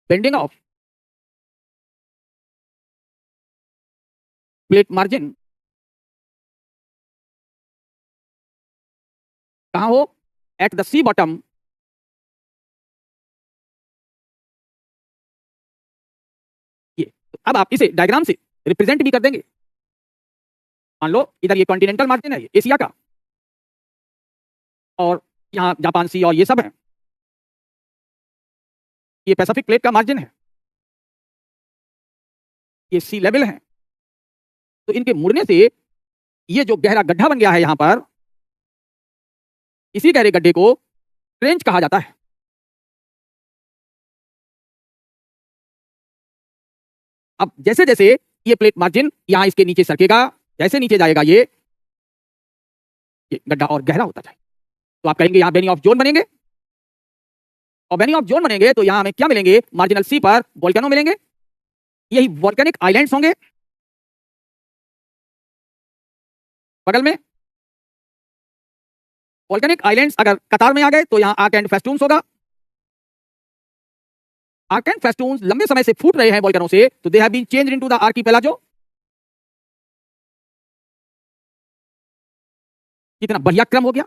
bending of plate margin. कहां हो? एट द सी बॉटम ये। तो अब आप इसे डायग्राम से रिप्रेजेंट भी कर देंगे। मान लो इधर ये कॉन्टिनेंटल मार्जिन है, ये एशिया का, और यहाँ जापान सी और ये सब है। ये पैसिफिक प्लेट का मार्जिन है, ये सी लेवल है। तो इनके मुड़ने से ये जो गहरा गड्ढा बन गया है यहां पर, इसी गहरे गड्ढे को ट्रेंच कहा जाता है। अब जैसे जैसे ये प्लेट मार्जिन यहां इसके नीचे सरकेगा, जैसे नीचे जाएगा ये गड्ढा और गहरा होता जाए, तो आप कहेंगे यहां बेनी ऑफ जोन बनेंगे, और बेनी ऑफ जोन बनेंगे तो यहां हमें क्या मिलेंगे, मार्जिनल सी पर वोल्केनो मिलेंगे, यही वोल्केनिक आइलैंड्स होंगे। बगल में वोल्केनिक आइलैंड्स अगर कतार में आ गए तो यहां आर्क एंड फेस्टून्स होगा। आर्क एंड फेस्टून्स लंबे समय से फूट रहे हैं वोल्केनो से, तो they have been changed into the archipelago. कितना बढ़िया क्रम हो गया।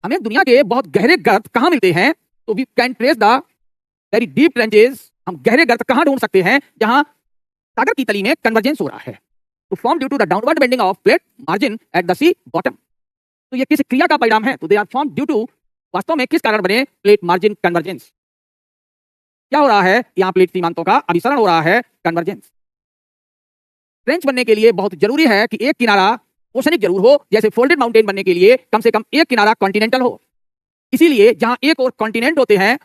हमें दुनिया के बहुत गहरे गर्त कहां मिलते हैं, तो we can trace the very deep trenches. हम गहरे गर्त कहां ढूंढ सकते हैं, जहां सागर की तली में कन्वर्जेंस हो रहा है, तो form due to the downward bending of plate margin at the sea bottom. तो ये किस क्रिया का परिणाम है, तो they are form due to, वास्तव में किस कारण बने, प्लेट मार्जिन कन्वर्जेंस। क्या हो रहा है, यहां प्लेट सीमांतों का अभिसरण हो रहा है, कन्वर्जेंस। ट्रेंच बनने के लिए बहुत जरूरी है कि एक किनारा ओशनिक जरूर हो, जैसे फोल्डेड माउंटेन बनने के लिए कम से कम एक किनारा कॉन्टिनेंटल हो। इसीलिए जहां एक और कॉन्टिनेंट होते हैं,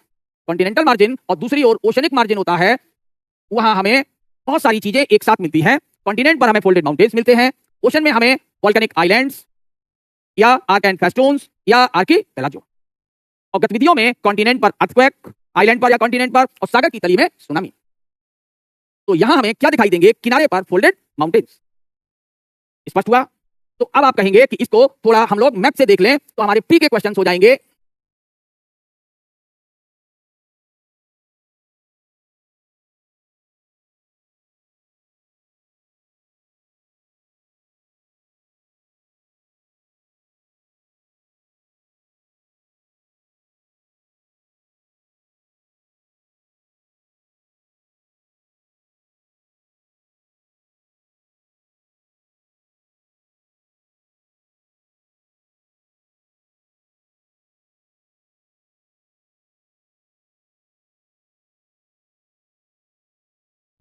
कॉन्टिनेंटल मार्जिन, और दूसरी ओर ओशनिक मार्जिन होता है, वहां हमें बहुत सारी चीजें एक साथ मिलती हैं। कॉन्टिनेंट पर हमें फोल्डेड माउंटेन्स मिलते हैं, ओशन में हमें वोल्केनिक आइलैंड्स या आर्क एंड फेस्टून्स या आर्कीपेलागो, और गतिविधियों में कॉन्टिनेंट पर अर्थक्वेक, आइलैंड पर या कॉन्टिनेंट पर, और सागर की तली में सुनामी। तो यहां हमें क्या दिखाई देंगे, किनारे पर फोल्डेड माउंटेन्स। स्पष्ट हुआ। तो अब आप कहेंगे कि इसको थोड़ा हम लोग मैप से देख लें, तो हमारे प्री के क्वेश्चंस हो जाएंगे।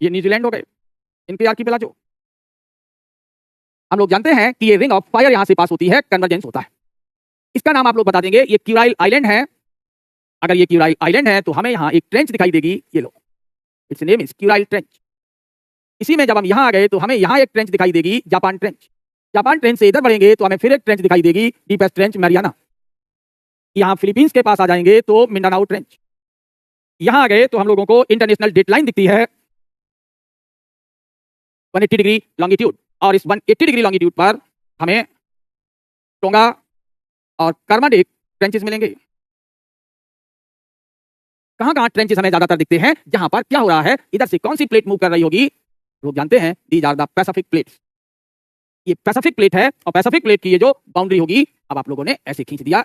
ये न्यूजीलैंड हो गए, इनके आर्कीपेलागो। हम लोग जानते हैं कि ये रिंग ऑफ फायर यहां से पास होती है, कन्वर्जेंस होता है। इसका नाम आप लोग बता देंगे, ये क्यूराइल आइलैंड है। अगर ये क्यूराइल आइलैंड है तो हमें यहां एक ट्रेंच दिखाई देगी, ये लो, its name is Kuril trench. इसी में जब हम यहां आ गए तो हमें यहां एक ट्रेंच दिखाई देगी, जापान ट्रेंच। जापान ट्रेंच से इधर बढ़ेंगे तो हमें फिर एक ट्रेंच दिखाई देगी, डीपेस्ट ट्रेंच मैरियाना। यहां फिलीपींस के पास आ जाएंगे तो मिंडानाओ ट्रेंच। यहां आ गए तो हम लोगों को इंटरनेशनल डेटलाइन दिखती है 180 डिग्री लॉन्गिट्यूड, और इस 180 डिग्री लॉन्गिट्यूड पर हमें टोंगा और कर्माडेक ट्रेंचेस मिलेंगे। कहां कहां ट्रेंचेस हमें ज्यादातर दिखते हैं, जहां पर क्या हो रहा है, इधर से कौन सी प्लेट मूव कर रही होगी, लोग जानते हैं these are the Pacific plates. ये पैसिफिक प्लेट है, और पैसिफिक प्लेट की ये जो बाउंड्री होगी, अब आप लोगों ने ऐसे खींच दिया,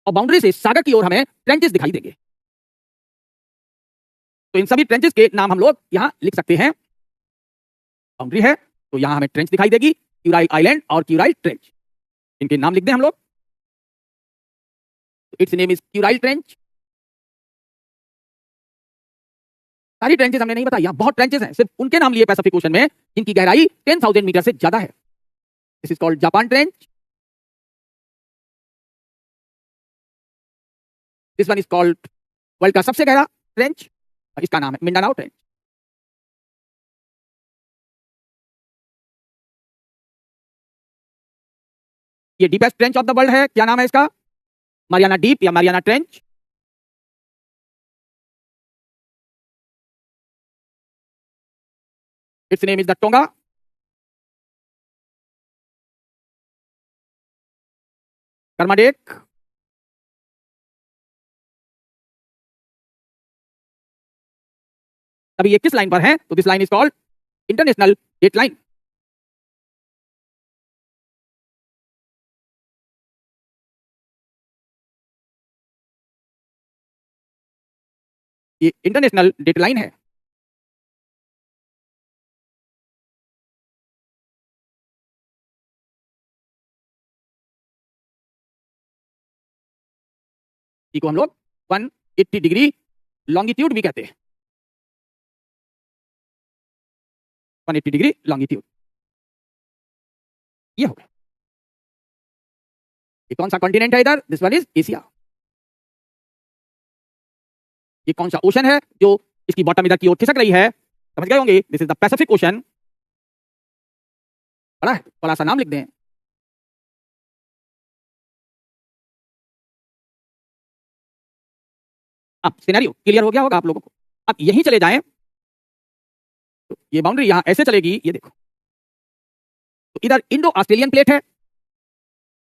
और बाउंड्री से सागर की ओर हमें ट्रेंचेस दिखाई देंगे। तो इन सभी ट्रेंचेस के नाम हम लोग यहां लिख सकते हैं। बाउंड्री है तो यहां हमें ट्रेंच दिखाई देगी, क्यूराइल आइलैंड और क्यूराइल ट्रेंच, इनके नाम लिख दें हम लोग। Its name is Kuril trench. सारी ट्रेंचेस हमने नहीं बताई, यहां बहुत ट्रेंचेस हैं, सिर्फ उनके नाम लिए पैसिफिक ओशन में जिनकी गहराई 10,000 मीटर से ज्यादा है। This is called Japan trench, this one is called world का सबसे गहरा ट्रेंच, इसका नाम है मिंडानाओ ट्रेंच। ये deepest trench of the world है, क्या नाम है इसका, मारियाना डीप या Mariana trench. Its name is the Tonga. Kermadec, अभी ये किस लाइन पर है, तो this line is called international date line. ये इंटरनेशनल डेट लाइन है। को हम लोग 180 डिग्री लॉन्गिट्यूड भी कहते हैं, 180 डिग्री लॉन्गिट्यूड। ये हो गया। ये कौन सा कॉन्टिनेंट है इधर? This one is Asia. ये कौन सा ओशन है जो इसकी बॉटम इधर की ओर खिसक रही है? समझ गए होंगे, this is the Pacific ocean. बड़ा है, बड़ा सा नाम लिख दें। अब सिनेरियो क्लियर हो गया होगा आप लोगों को। अब यहीं चले जाएं तो ये बाउंड्री यहां ऐसे चलेगी, ये देखो। तो इधर इंडो ऑस्ट्रेलियन प्लेट है,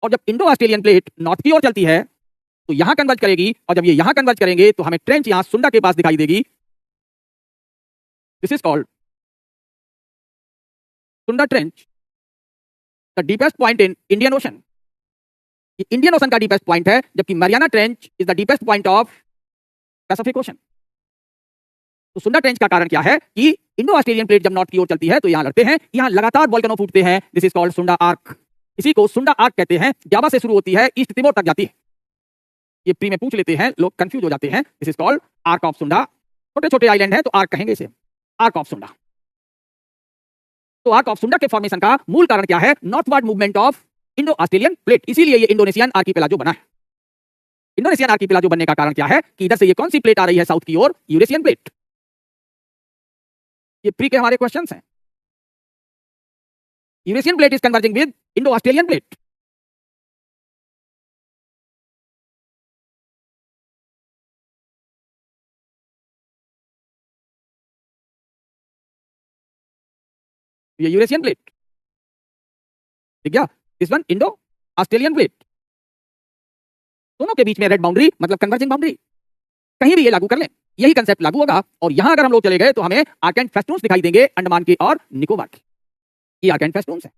और जब इंडो ऑस्ट्रेलियन प्लेट नॉर्थ की ओर चलती है तो यहां कन्वर्ज करेगी, और जब ये यहां कन्वर्ज करेंगे तो हमें ट्रेंच यहां सुंडा के पास दिखाई देगी। दिस इज कॉल्ड सुंडा trench, the deepest point in Indian ocean. ये इंडियन ओशन का डीपेस्ट पॉइंट है, जबकि Mariana trench is the deepest point of Pacific ocean. तो सुंडा ट्रेंच का कारण क्या है कि इंडो ऑस्ट्रेलियन प्लेट जब नॉर्थ की ओर चलती है तो यहां लगते हैं, यहां लगातार वोल्केनो फूटते हैं। दिस इज कॉल्ड सुंडा आर्क। इसी को सुंडा आर्क कहते हैं। जावा से शुरू होती है, ईस्ट तिमोर तक जाती है। ये प्री में पूछ लेते हैं, लोग कंफ्यूज हो जाते हैं। This is called arc of सुंडा। छोटे छोटे आइलैंड है तो आर्क कहेंगे इसे, आर्क ऑफ सुंडा। तो आर्क ऑफ सुंडा के फॉर्मेशन का मूल कारण क्या है? Northward movement of Indo Australian plate. इसीलिए ये इंडोनेशियन आर्कीपेलाजो बना है। इंडोनेशियन आर्कीपेलाजो बनने का कारण क्या है कि इधर से ये कौन सी प्लेट आ रही है साउथ की ओर? Eurasian plate. ये प्री के हमारे क्वेश्चंस हैं। Eurasian plate is converging with Indo Australian plate. ये यूरेशियन प्लेट ठीक है। This one Indo Australian plate. दोनों के बीच में रेड बाउंड्री मतलब कन्वर्जिंग बाउंड्री। कहीं भी ये लागू कर लें, यही कंसेप्ट लागू होगा। और यहां अगर हम लोग चले गए तो हमें आर्क एंड फेस्टून्स दिखाई देंगे, अंडमान के और निकोबार के। ये आर्क एंड फेस्टून्स है।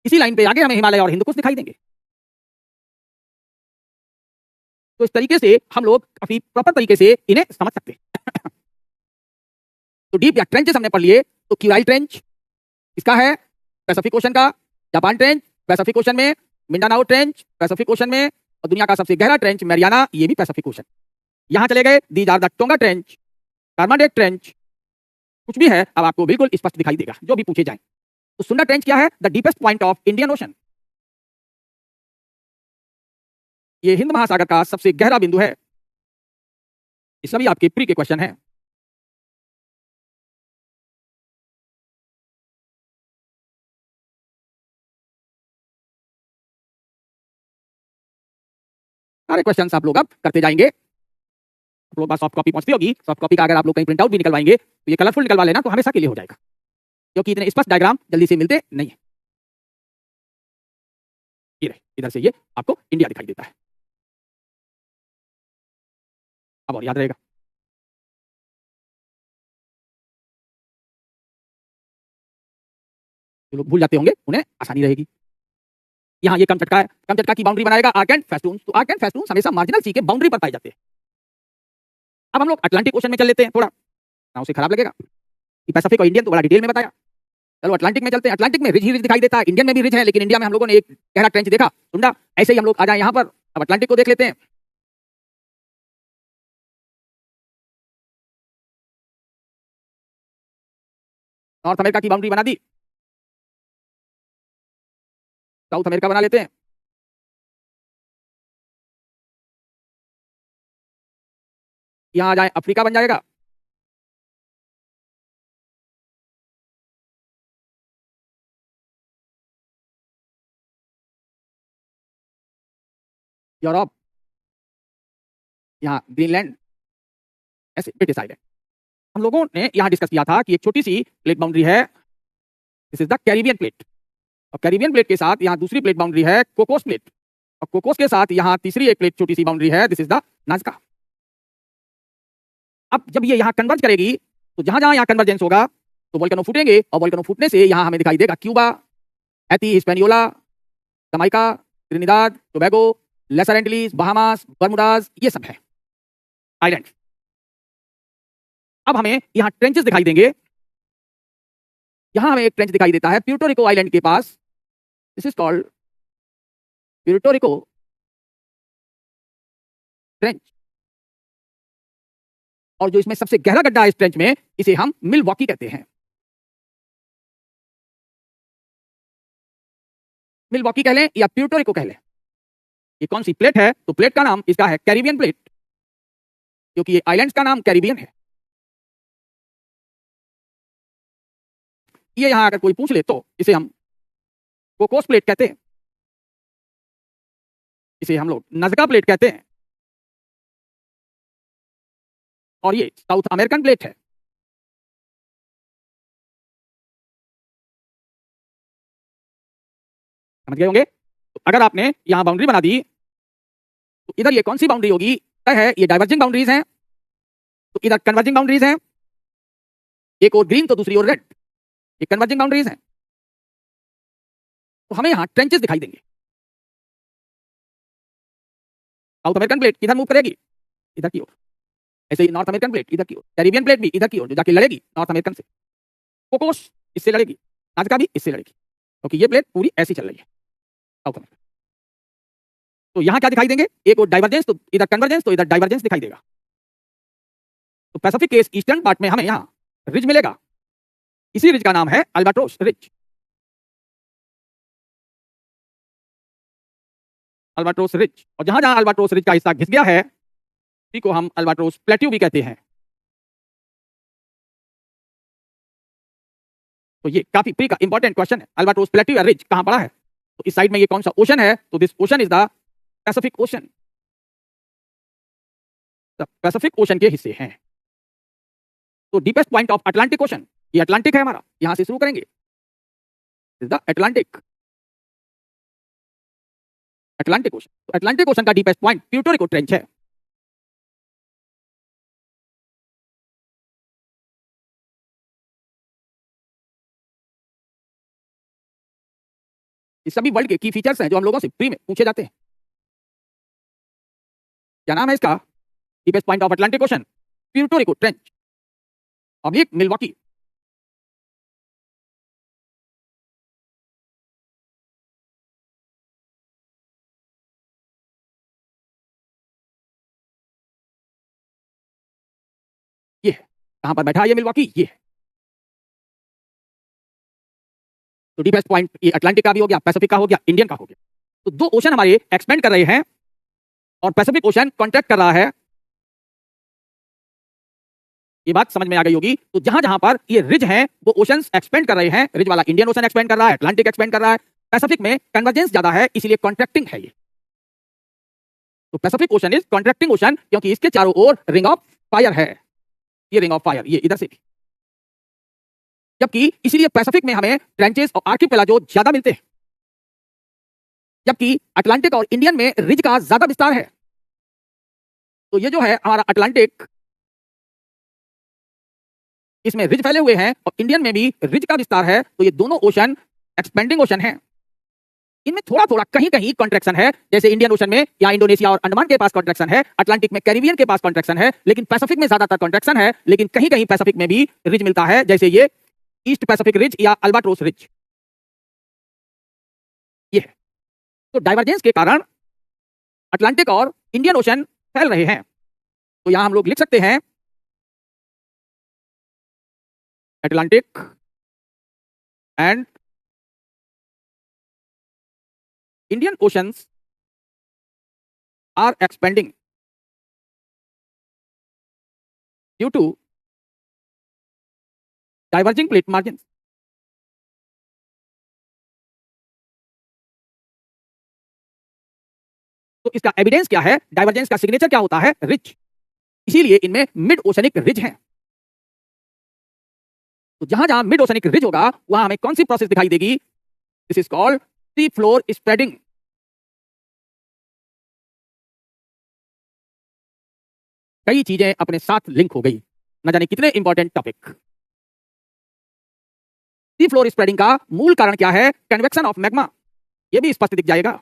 इसी लाइन पे आगे हमें हिमालय और हिंदुकुश दिखाई देंगे। तो इस तरीके से हम लोग काफी प्रॉपर तरीके से इन्हें समझ सकते हैं। तो डीप या ट्रेंचेस हमने पढ़ लिए। तो क्यूराइल ट्रेंच इसका है पैसिफिक ओशन का, जापान ट्रेंच पैसिफिक ओशन में, मिंडानाओ ट्रेंच पैसिफिक ओशन में, और दुनिया का सबसे गहरा ट्रेंच मैरियाना, ये भी पैसिफिक ओशन। यहां चले गए, these are the Tonga trench, Kermadec trench, कुछ भी है अब आपको बिल्कुल स्पष्ट दिखाई देगा जो भी पूछे जाए। तो सुंडा ट्रेंच क्या है? The deepest point of Indian ocean. ये हिंद महासागर का सबसे गहरा बिंदु है। ये सभी आपके प्री के क्वेश्चन हैं। सारे क्वेश्चंस आप लोग अब करते जाएंगे। आप लोग पास सॉफ्ट कॉपी पहुंचती होगी। सॉफ्ट कॉपी का अगर आप लोग कहीं प्रिंट आउट भी निकलवाएंगे तो ये कलरफुल निकलवा लेना, तो हमेशा के लिए हो जाएगा, क्योंकि इतने स्पष्ट डायग्राम जल्दी से मिलते नहीं है। ये रहे, इधर से ये आपको इंडिया दिखाई देता है। अब और याद रहेगा। जो लोग भूल जाते होंगे उन्हें आसानी रहेगी। यहाँ ये कमचटका है, कमचटका की बाउंड्री बनाएगा आर्क एंड फेस्टून्स। तो आर्क एंड फेस्टून्स हमेशा मार्जिनल सी के बाउंड्री पर पाए जाते हैं। अब हम लोग अटलांटिक ओशन में चल लेते हैं। थोड़ा ना उसे खराब लगेगा कि पैसिफिक और इंडियन तो बड़ा डिटेल में बताया। चलो अटलांटिक में चलते हैं। अटलांटिक में रिज ही रिज दिखाई देता है, इंडियन में भी रिज है, लेकिन इंडिया में हम लोगों ने एक गहरा ट्रेंच देखा सुंडा। ऐसे ही हम लोग आ जाए यहाँ पर। अब अटलांटिक को देख लेते हैं। नॉर्थ अमेरिका की बाउंड्री बना दी, साउथ अमेरिका बना लेते हैं। यहाँ आ जाए, अफ्रीका बन जाएगा। यूरोप, यहाँ ग्रीनलैंड, ऐसे ब्रिटिश आइलैंड। हम लोगों ने यहाँ डिस्कस किया था कि एक छोटी सी प्लेट बाउंड्री है, this is the Caribbean plate. और कैरिबियन प्लेट के साथ यहाँ दूसरी प्लेट बाउंड्री है कोकोस प्लेट, और कोकोस के साथ यहाँ तीसरी एक प्लेट छोटी सी बाउंड्री है, दिस इज द नाज़का। अब जब ये यहाँ कन्वर्ज करेगी तो जहां जहां यहाँ कन्वर्जेंस होगा तो वोल्केनो फूटेंगे, और वोल्केनो फूटने से यहाँ हमें दिखाई देगा Cuba, Haiti, Hispaniola, Jamaica, Trinidad, Tobago, Lesser Antilles, Bahamas, Bermudas, ये सब है आइलैंड। अब हमें यहाँ ट्रेंचेस दिखाई देंगे। यहाँ हमें एक ट्रेंच दिखाई देता है प्यूर्टो रिको आइलैंड के पास, this is called Puerto Rico trench, और जो इसमें सबसे गहरा गड्ढा है इस ट्रेंच में, इसे हम मिलवॉकी कहते हैं। मिलवॉकी कह लें या प्यूर्टो रिको कह लें। ये कौन सी प्लेट है? तो प्लेट का नाम इसका है कैरिबियन प्लेट, क्योंकि ये आइलैंड्स का नाम कैरिबियन है। ये यहां अगर कोई पूछ ले तो इसे हम कोकोस प्लेट कहते हैं, इसे हम लोग नज़का प्लेट कहते हैं, और ये साउथ अमेरिकन प्लेट है। समझ गए होंगे? तो अगर आपने यहां बाउंड्री बना दी तो इधर ये कौन सी बाउंड्री होगी? तय है, ये डाइवर्जिंग बाउंड्रीज हैं, तो इधर कन्वर्जिंग बाउंड्रीज हैं, एक और ग्रीन तो दूसरी ओर रेड, ये कन्वर्जिंग बाउंड्रीज हैं। तो हमें यहां ट्रेंचेस दिखाई देंगे। साउथ अमेरिकन प्लेट किधर मूव करेगी? इधर की ओर। ऐसे ही नॉर्थ अमेरिकन प्लेट इधर की ओर, कैरिबियन प्लेट भी इधर की ओर, जो जाके लड़ेगी नॉर्थ अमेरिकन से। कोकोस इससे लड़ेगी, नाज़का भी इससे लड़ेगी, क्योंकि ये प्लेट पूरी ऐसी चल रही है साउथ अमेरिका। तो यहां क्या दिखाई देंगे? एक और डाइवर्जेंस, तो इधर कन्वर्जेंस, तो इधर डाइवर्जेंस दिखाई देगा। तो पैसिफिक के इस ईस्टर्न पार्ट में हमें यहां रिज मिलेगा। इसी रिज का नाम है अल्बाट्रोस रिज। अल्बाट्रोस रिज, और जहां जहां अल्बाट्रोस रिज का हिस्सा घिस गया है, इसी को हम अल्बाट्रोस प्लेट्यू भी कहते हैं। तो ये काफी प्री का इंपॉर्टेंट क्वेश्चन है, अल्बाट्रोस प्लेट्यू या रिज कहां पड़ा है? तो इस साइड में ये कौन सा ओशन है? तो this ocean is the Pacific ocean. Pacific ocean के हिस्से हैं। तो deepest point of Atlantic ocean, ये अटलांटिक है हमारा, यहां से शुरू करेंगे, द अटलांटिक। अटलांटिक ओशन, तो अटलांटिक ओशन का deepest point Puerto Rico trench है। ये सभी वर्ल्ड के की फीचर्स हैं जो हम लोगों से प्री में पूछे जाते हैं। क्या नाम है इसका? Deepest point of Atlantic ocean, Puerto Rico trench, oblique Milwaukee. ये है, कहां पर बैठा है ये मिलवॉकी? ये है। तो डीपेस्ट पॉइंट ये अटलांटिक का भी हो गया, पैसिफिक का हो गया, इंडियन का हो गया। तो दो ओशन हमारे एक्सपेंड कर रहे हैं, और पैसिफिक ओशन कॉन्ट्रैक्ट कर रहा है। ये बात समझ में आ गई होगी। तो जहां जहां पर ये रिज हैं वो ओशंस एक्सपेंड कर रहे हैं। रिज वाला इंडियन ओशन एक्सपेंड कर रहा है, अटलांटिक एक्सपेंड कर रहा है, पैसिफिक में कन्वर्जेंस ज्यादा है, इसलिए कॉन्ट्रैक्टिंग है ये। तो Pacific Ocean is contracting ocean, क्योंकि इसके चारों ओर रिंग ऑफ फायर है। ये रिंग ऑफ फायर, ये इधर से भी। जबकि इसीलिए पैसिफिक में हमें ट्रेंचेस और आर्किपेलागो ज्यादा मिलते हैं, जबकि अटलांटिक और इंडियन में रिज का ज्यादा विस्तार है। तो ये जो है हमारा अटलांटिक, इसमें रिज फैले हुए हैं, और इंडियन में भी रिज का विस्तार है। तो ये दोनों ओशन एक्सपेंडिंग ओशन हैं। इनमें थोड़ा थोड़ा कहीं कहीं कॉन्ट्रैक्शन है, जैसे इंडियन ओशन में या इंडोनेशिया और अंडमान के पास कॉन्ट्रैक्शन है, अटलांटिक में कैरिबियन के पास कॉन्ट्रैक्शन है, लेकिन पैसिफिक में ज्यादातर कॉन्ट्रैक्शन है। लेकिन कहीं कहीं पैसिफिक में भी रिज मिलता है, जैसे ये ईस्ट पैसिफिक रिज या अल्बाट्रोस रिज, ये है। तो डाइवर्जेंस के कारण अटलांटिक और इंडियन ओशन फैल रहे हैं। तो यहां हम लोग लिख सकते हैं Atlantic and Indian oceans are expanding due to diverging plate margin. तो इसका एविडेंस क्या है? डाइवर्जेंस का सिग्नेचर क्या होता है? रिज। इसीलिए इनमें मिड ओशनिक रिज है। तो जहां जहां मिड ओशनिक रिज होगा वहां हमें कौन सी प्रोसेस दिखाई देगी? This is called sea floor spreading. कई चीजें अपने साथ लिंक हो गई, न जाने कितने important topic. Sea floor spreading का मूल कारण क्या है? Convection of magma. यह भी स्पष्ट दिख जाएगा।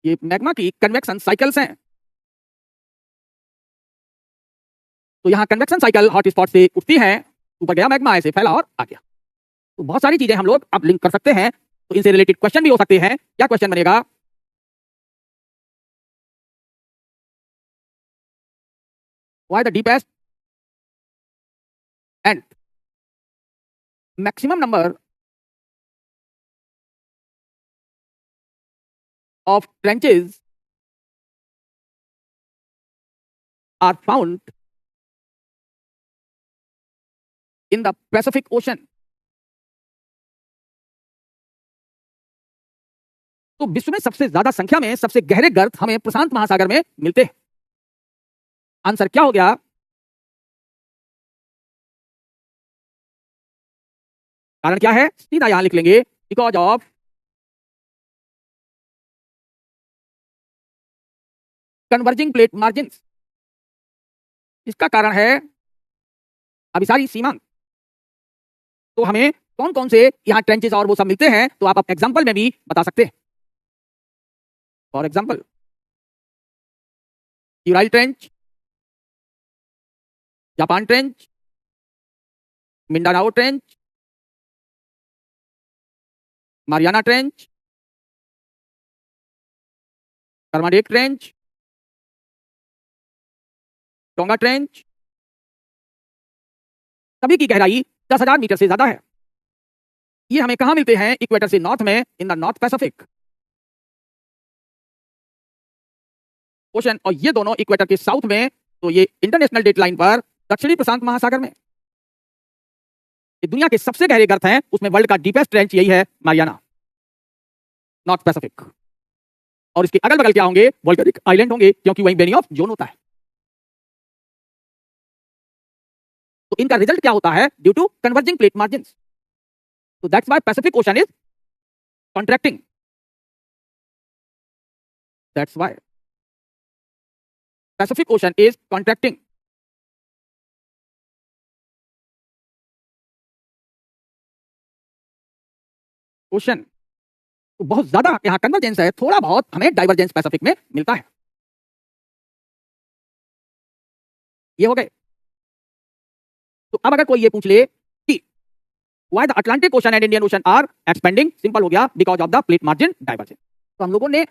ये मैग्मा की कन्वेक्शन साइकिल्स हैं। तो यहां कन्वेक्शन साइकिल हॉट स्पॉट से उठती है, ऊपर गया मैग्मा, ऐसे फैला और आ गया। तो बहुत सारी चीजें हम लोग अब लिंक कर सकते हैं। तो इनसे रिलेटेड क्वेश्चन भी हो सकते हैं। क्या क्वेश्चन बनेगा? why the deepest and maximum number of trenches are found in the Pacific Ocean. तो विश्व में सबसे ज्यादा संख्या में सबसे गहरे गर्त हमें प्रशांत महासागर में मिलते हैं। आंसर क्या हो गया? कारण क्या है? सीधा यहां लिख लेंगे, because of converging plate margin. इसका कारण है अभिसारी सीमांक। तो हमें कौन कौन से यहां ट्रेंचेस और वो सब मिलते हैं, तो आप एग्जांपल में भी बता सकते हैं। For example, Kuril trench, Japan trench, Mindanao trench, Mariana trench, Kermadec trench, Tonga trench, सभी की गहराई 10,000 मीटर से ज्यादा है। ये हमें कहां मिलते हैं? इक्वेटर से नॉर्थ में, in the north Pacific ocean, और ये दोनों इक्वेटर के साउथ में, तो ये इंटरनेशनल डेट लाइन पर दक्षिणी प्रशांत महासागर में। ये दुनिया के सबसे गहरे गर्त हैं, उसमें वर्ल्ड का डीपेस्ट ट्रेंच यही है, मारियाना, नॉर्थ पैसिफिक। और इसके अगल बगल क्या होंगे? वोल्केनिक आइलैंड होंगे, क्योंकि वहीं बेनी ऑफ जोन होता है। तो इनका रिजल्ट क्या होता है? Due to converging plate margin. तो that's why Pacific Ocean is contracting. That's why Pacific Ocean is contracting. Ocean तो बहुत ज्यादा यहां कन्वर्जेंस है, थोड़ा बहुत हमें डाइवर्जेंस पैसिफिक में मिलता है। ये हो गए। तो अब अगर कोई ये पूछ ले कि why the Atlantic ocean and Indian ocean are expanding, simple हो गया, because of the plate margin divergence. तो हम लोगों ने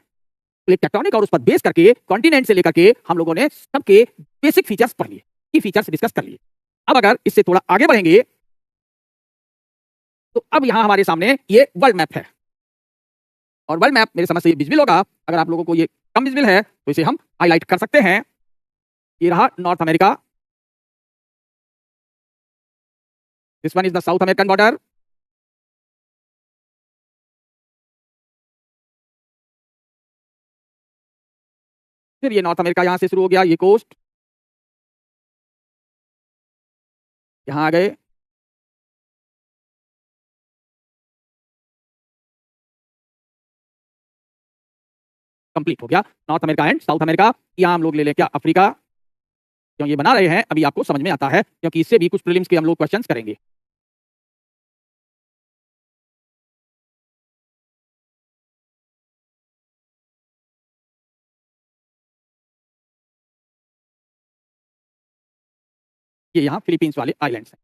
प्लेट टेक्टोनिक और उस पर बेस करके कॉन्टिनेंट से लेकर के हम लोगों ने सबके बेसिक फीचर्स पढ़ लिए, की फीचर्स डिस्कस कर लिए। अब अगर इससे थोड़ा आगे बढ़ेंगे तो अब यहां हमारे सामने ये वर्ल्ड मैप है, और वर्ल्ड मैप मेरे समझ से ये विजिबल होगा। अगर आप लोगों को ये कम विजिबल है तो इसे हम हाईलाइट कर सकते हैं। ये रहा north America, this one is the south American border, फिर ये नॉर्थ अमेरिका यहां से शुरू हो गया, ये कोस्ट, यहां आ गए, कंप्लीट हो गया north America and south America. यहां हम लोग ले लें क्या? अफ्रीका। क्यों ये बना रहे हैं अभी आपको समझ में आता है, क्योंकि इससे भी कुछ प्रीलिम्स के हम लोग क्वेश्चंस करेंगे। ये यहाँ फिलीपींस वाले आइलैंड्स हैं।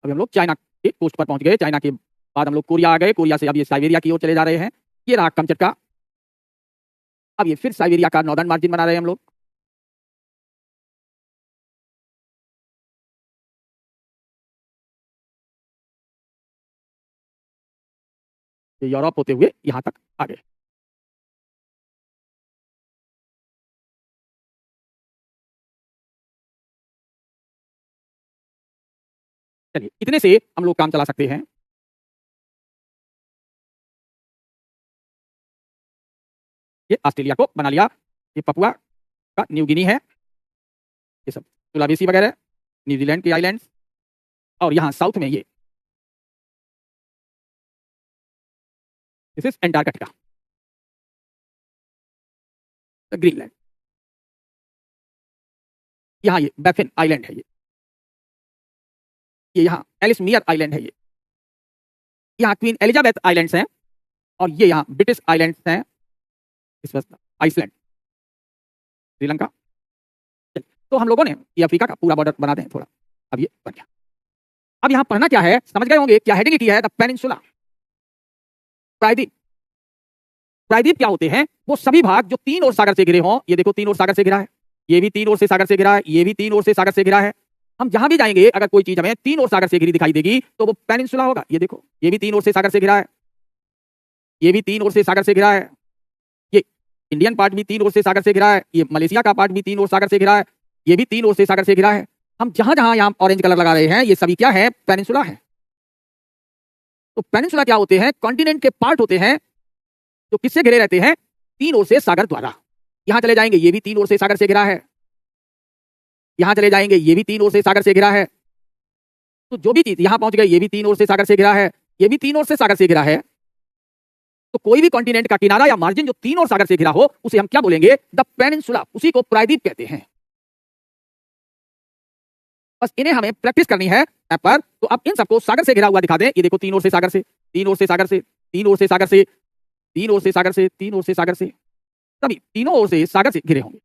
अभी हम लोग चाइना के कोस्ट पर पहुंच गए, चाइना के बाद हम लोग कोरिया आ गए, कोरिया से अब ये साइबेरिया की ओर चले जा रहे हैं। ये रहा कमचटका, अब ये फिर साइबेरिया का नॉर्दर्न मार्जिन बना रहे हैं हम लोग। ये यूरोप होते हुए यहां तक आ गए। चलिए इतने से हम लोग काम चला सकते हैं। ये ऑस्ट्रेलिया को बना लिया, ये पपुआ का न्यू गिनी है, ये सब सुलावेसी वगैरह न्यूजीलैंड के आइलैंड्स, और यहां साउथ में ये दिस इज एंटार्कटिका, ग्रीनलैंड। यहां ये बैफिन आइलैंड है, ये यहां एलिसमियर आइलैंड है, ये यहां क्वीन एलिजाबेथ आइलैंड्स हैं, और ये यहां ब्रिटिश आइलैंड्स हैं, इस वक्त आइसलैंड, श्रीलंका। तो हम लोगों ने ये अफ्रीका का पूरा बॉर्डर बना दें थोड़ा, अब ये बन गया। अब यहां पढ़ना क्या है समझ गए होंगे, क्या हेडिंग की है? The peninsula. प्रायद्वीप। प्रायद्वीप क्या होते हैं? वो सभी भाग जो तीन ओर सागर से घिरे हों। ये देखो तीन ओर सागर से घिरा है, ये भी तीन ओर से सागर से घिरा है, ये भी तीन ओर से सागर से घिरा है। हम जहां भी जाएंगे अगर कोई चीज हमें तीन ओर सागर से घिरी दिखाई देगी तो वो पेनिनसुला होगा। ये देखो, ये भी तीन ओर से सागर से घिरा है, ये भी तीन ओर से सागर से घिरा है, ये इंडियन पार्ट भी तीन ओर से सागर से घिरा है, ये मलेशिया का पार्ट भी तीन ओर सागर से घिरा है, ये भी तीन ओर से सागर से घिरा है। हम जहां जहां यहाँ ऑरेंज कलर लगा रहे हैं ये सभी क्या है? पेनिनसुला है। तो पेनिनसुला क्या होते हैं? कॉन्टिनेंट के पार्ट होते हैं जो किससे घिरे रहते हैं? तीन ओर से सागर द्वारा। यहां चले जाएंगे, ये भी तीन ओर से सागर से घिरा है, यहां चले जाएंगे, ये भी तीन ओर से सागर से घिरा है। तो जो भी चीज यहां पहुंच गए, ये भी तीन ओर से सागर से घिरा है, ये भी तीन ओर से सागर से घिरा है। तो कोई भी कॉन्टिनेंट का किनारा या मार्जिन जो तीन ओर सागर से घिरा हो उसे हम क्या बोलेंगे? The peninsula. उसी को प्रायद्वीप कहते हैं। बस इन्हें हमें प्रैक्टिस करनी है ऐप पर। तो अब इन सबको सागर से घिरा हुआ दिखा दें। ये देखो, तीन ओर से सागर से, तीन ओर से सागर से, तीन ओर से सागर से, तीन ओर से सागर से, तीन ओर से सागर से, सभी तीनों ओर से सागर से घिरे होंगे।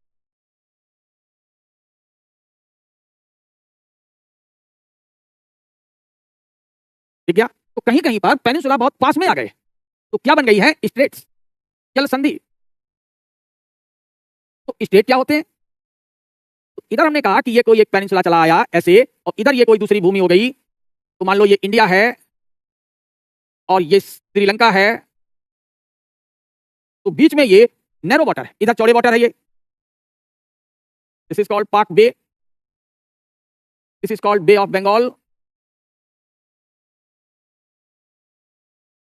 ठीक है? तो कहीं कहीं पर पेनिनसुला बहुत पास में आ गए तो क्या बन गई है? स्ट्रेट्स, जल संधि। तो स्ट्रेट क्या होते हैं? तो इधर हमने कहा कि ये कोई एक पेनिनसुला चला आया ऐसे, और इधर ये कोई दूसरी भूमि हो गई। तो मान लो ये इंडिया है और ये श्रीलंका है, तो बीच में ये नैरो वाटर है, इधर चौड़े वाटर है। ये this is called Palk bay, this is called bay of Bengal.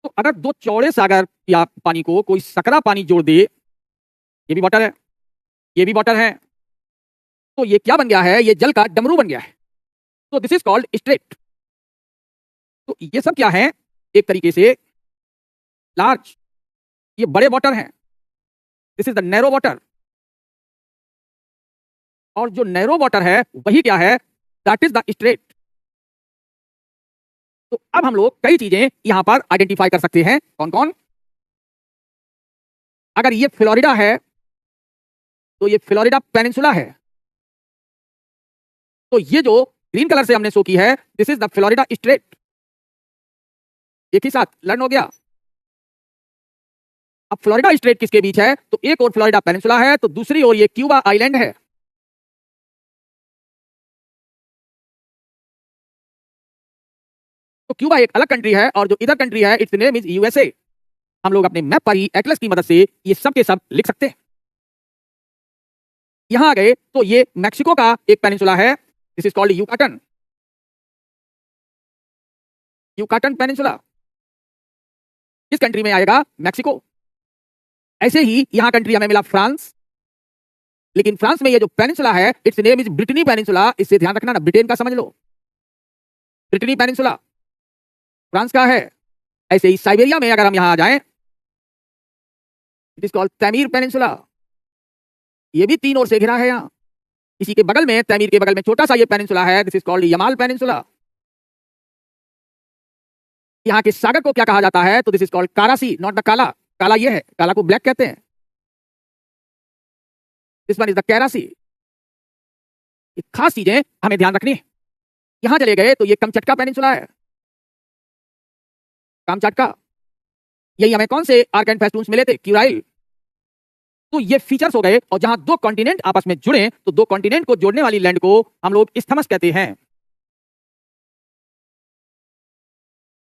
तो अगर दो चौड़े सागर या पानी को कोई सकरा पानी जोड़ दे, ये भी वाटर है, ये भी वाटर है, तो ये क्या बन गया है? ये जल का डमरू बन गया है। तो दिस इज कॉल्ड स्ट्रेट। तो ये सब क्या है? एक तरीके से लार्ज, ये बड़े वाटर हैं। This is the narrow water. और जो नैरो वाटर है वही क्या है? That is the straight. तो अब हम लोग कई चीजें यहां पर आइडेंटिफाई कर सकते हैं। कौन कौन? अगर ये फ्लोरिडा है तो ये फ्लोरिडा पेनिनसुला है। तो ये जो ग्रीन कलर से हमने शो की है, this is the Florida straight. एक ही साथ लर्न हो गया। अब फ्लोरिडा स्ट्रेट किसके बीच है? तो एक और फ्लोरिडा पेनिनसुला है, तो दूसरी ओर ये क्यूबा आइलैंड है। तो क्यूबा एक अलग कंट्री है और जो इधर कंट्री है इट्स नेम इज यूएसए। हम लोग अपने मैप पर ही एटलस की मदद से ये सब के सब लिख सकते हैं। यहां आ गए तो ये मैक्सिको का एक पेनिनसुला है, this is called Yucatan, Yucatan peninsula. किस कंट्री में आएगा? मैक्सिको। ऐसे ही यहां कंट्री हमें मिला फ्रांस, लेकिन फ्रांस में ये जो पेनिनसुला है its name is Brittany peninsula. इससे ध्यान रखना ना, ब्रिटेन का समझ लो, ब्रिटनी पेनिनसुला फ्रांस का है। ऐसे ही साइबेरिया में अगर हम यहां आ जाएं, इट इज कॉल्ड तैमीर पेनिनसुला। ये भी तीन ओर से घिरा है। यहां इसी के बगल में, तैमीर के बगल में छोटा सा ये पेनिनसुला है, this is called Yamal peninsula. यहाँ के सागर को क्या कहा जाता है? तो this is called Kara Sea, not the काला। काला ये है, काला को ब्लैक कहते हैं। This one is the Kara Sea. खास चीजें हमें ध्यान रखनी है। यहां चले गए तो ये कमचटका पेनिनसुला है, कामचटका। यही हमें कौन से आर्क एंड फेस्टून्स मिले थे? क्यूराइल। तो ये फीचर्स हो गए। और जहां दो कॉन्टिनेंट आपस में जुड़े तो दो कॉन्टिनेंट को जोड़ने वाली लैंड को हम लोग इस्थमस कहते हैं।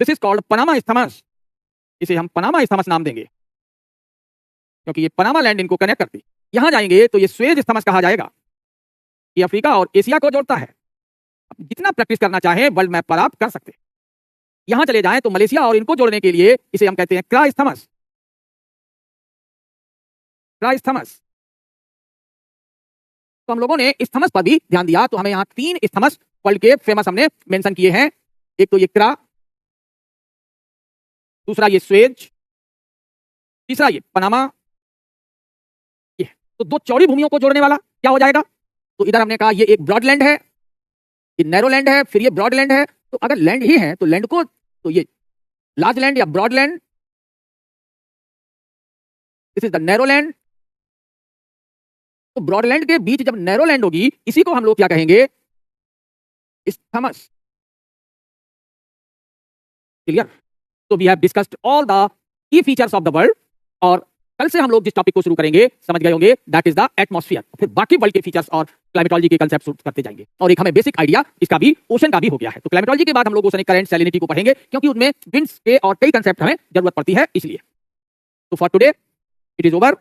This is called Panama isthmus. इसे हम पनामा इस्थमस नाम देंगे क्योंकि ये पनामा लैंड इनको कनेक्ट करती। यहां जाएंगे तो ये स्वेज इस्थमस कहा जाएगा। ये अफ्रीका और एशिया को जोड़ता है। अब जितना प्रैक्टिस करना चाहें वर्ल्ड मैप पर आप कर सकते हैं। यहां चले जाएं तो मलेशिया और इनको जोड़ने के लिए इसे हम कहते हैं क्रा इस्थमस, क्रा इस्थमस। तो हम लोगों ने इस्थमस पर भी ध्यान दिया। तो हमें यहां तीन इस्थमस वर्ल्ड के फेमस हमने मेंशन किए हैं। एक तो ये क्रा, दूसरा ये स्वेज, तीसरा ये पनामा। ये तो दो चौड़ी भूमियों को जोड़ने वाला क्या हो जाएगा? तो इधर हमने कहा ये एक ब्रॉड लैंड है, ये नैरो लैंड है, फिर ये ब्रॉड लैंड है। तो अगर लैंड ही है तो लैंड को, तो ये लार्ज लैंड या broad land, this is the narrow land. तो ब्रॉड लैंड के बीच जब नैरो लैंड होगी इसी को हम लोग क्या कहेंगे? इस्थमस। क्लियर? तो we have discussed all the key features of the world. और कल से हम लोग जिस टॉपिक को शुरू करेंगे समझ गए होंगे, दैट इज द एटमॉस्फेयर। फिर बाकी वर्ल्ड के फीचर्स और क्लाइमेटोलॉजी के कांसेप्ट करते जाएंगे, और एक हमें बेसिक आइडिया इसका भी ओशन का भी हो गया है। तो क्लाइमेटोलॉजी के बाद हम लोग ओशनिक करंट, सैलिनिटी को पढ़ेंगे, क्योंकि उनमें विंड्स के और कई कांसेप्ट हमें जरूरत पड़ती है इसलिए। तो for today it is over.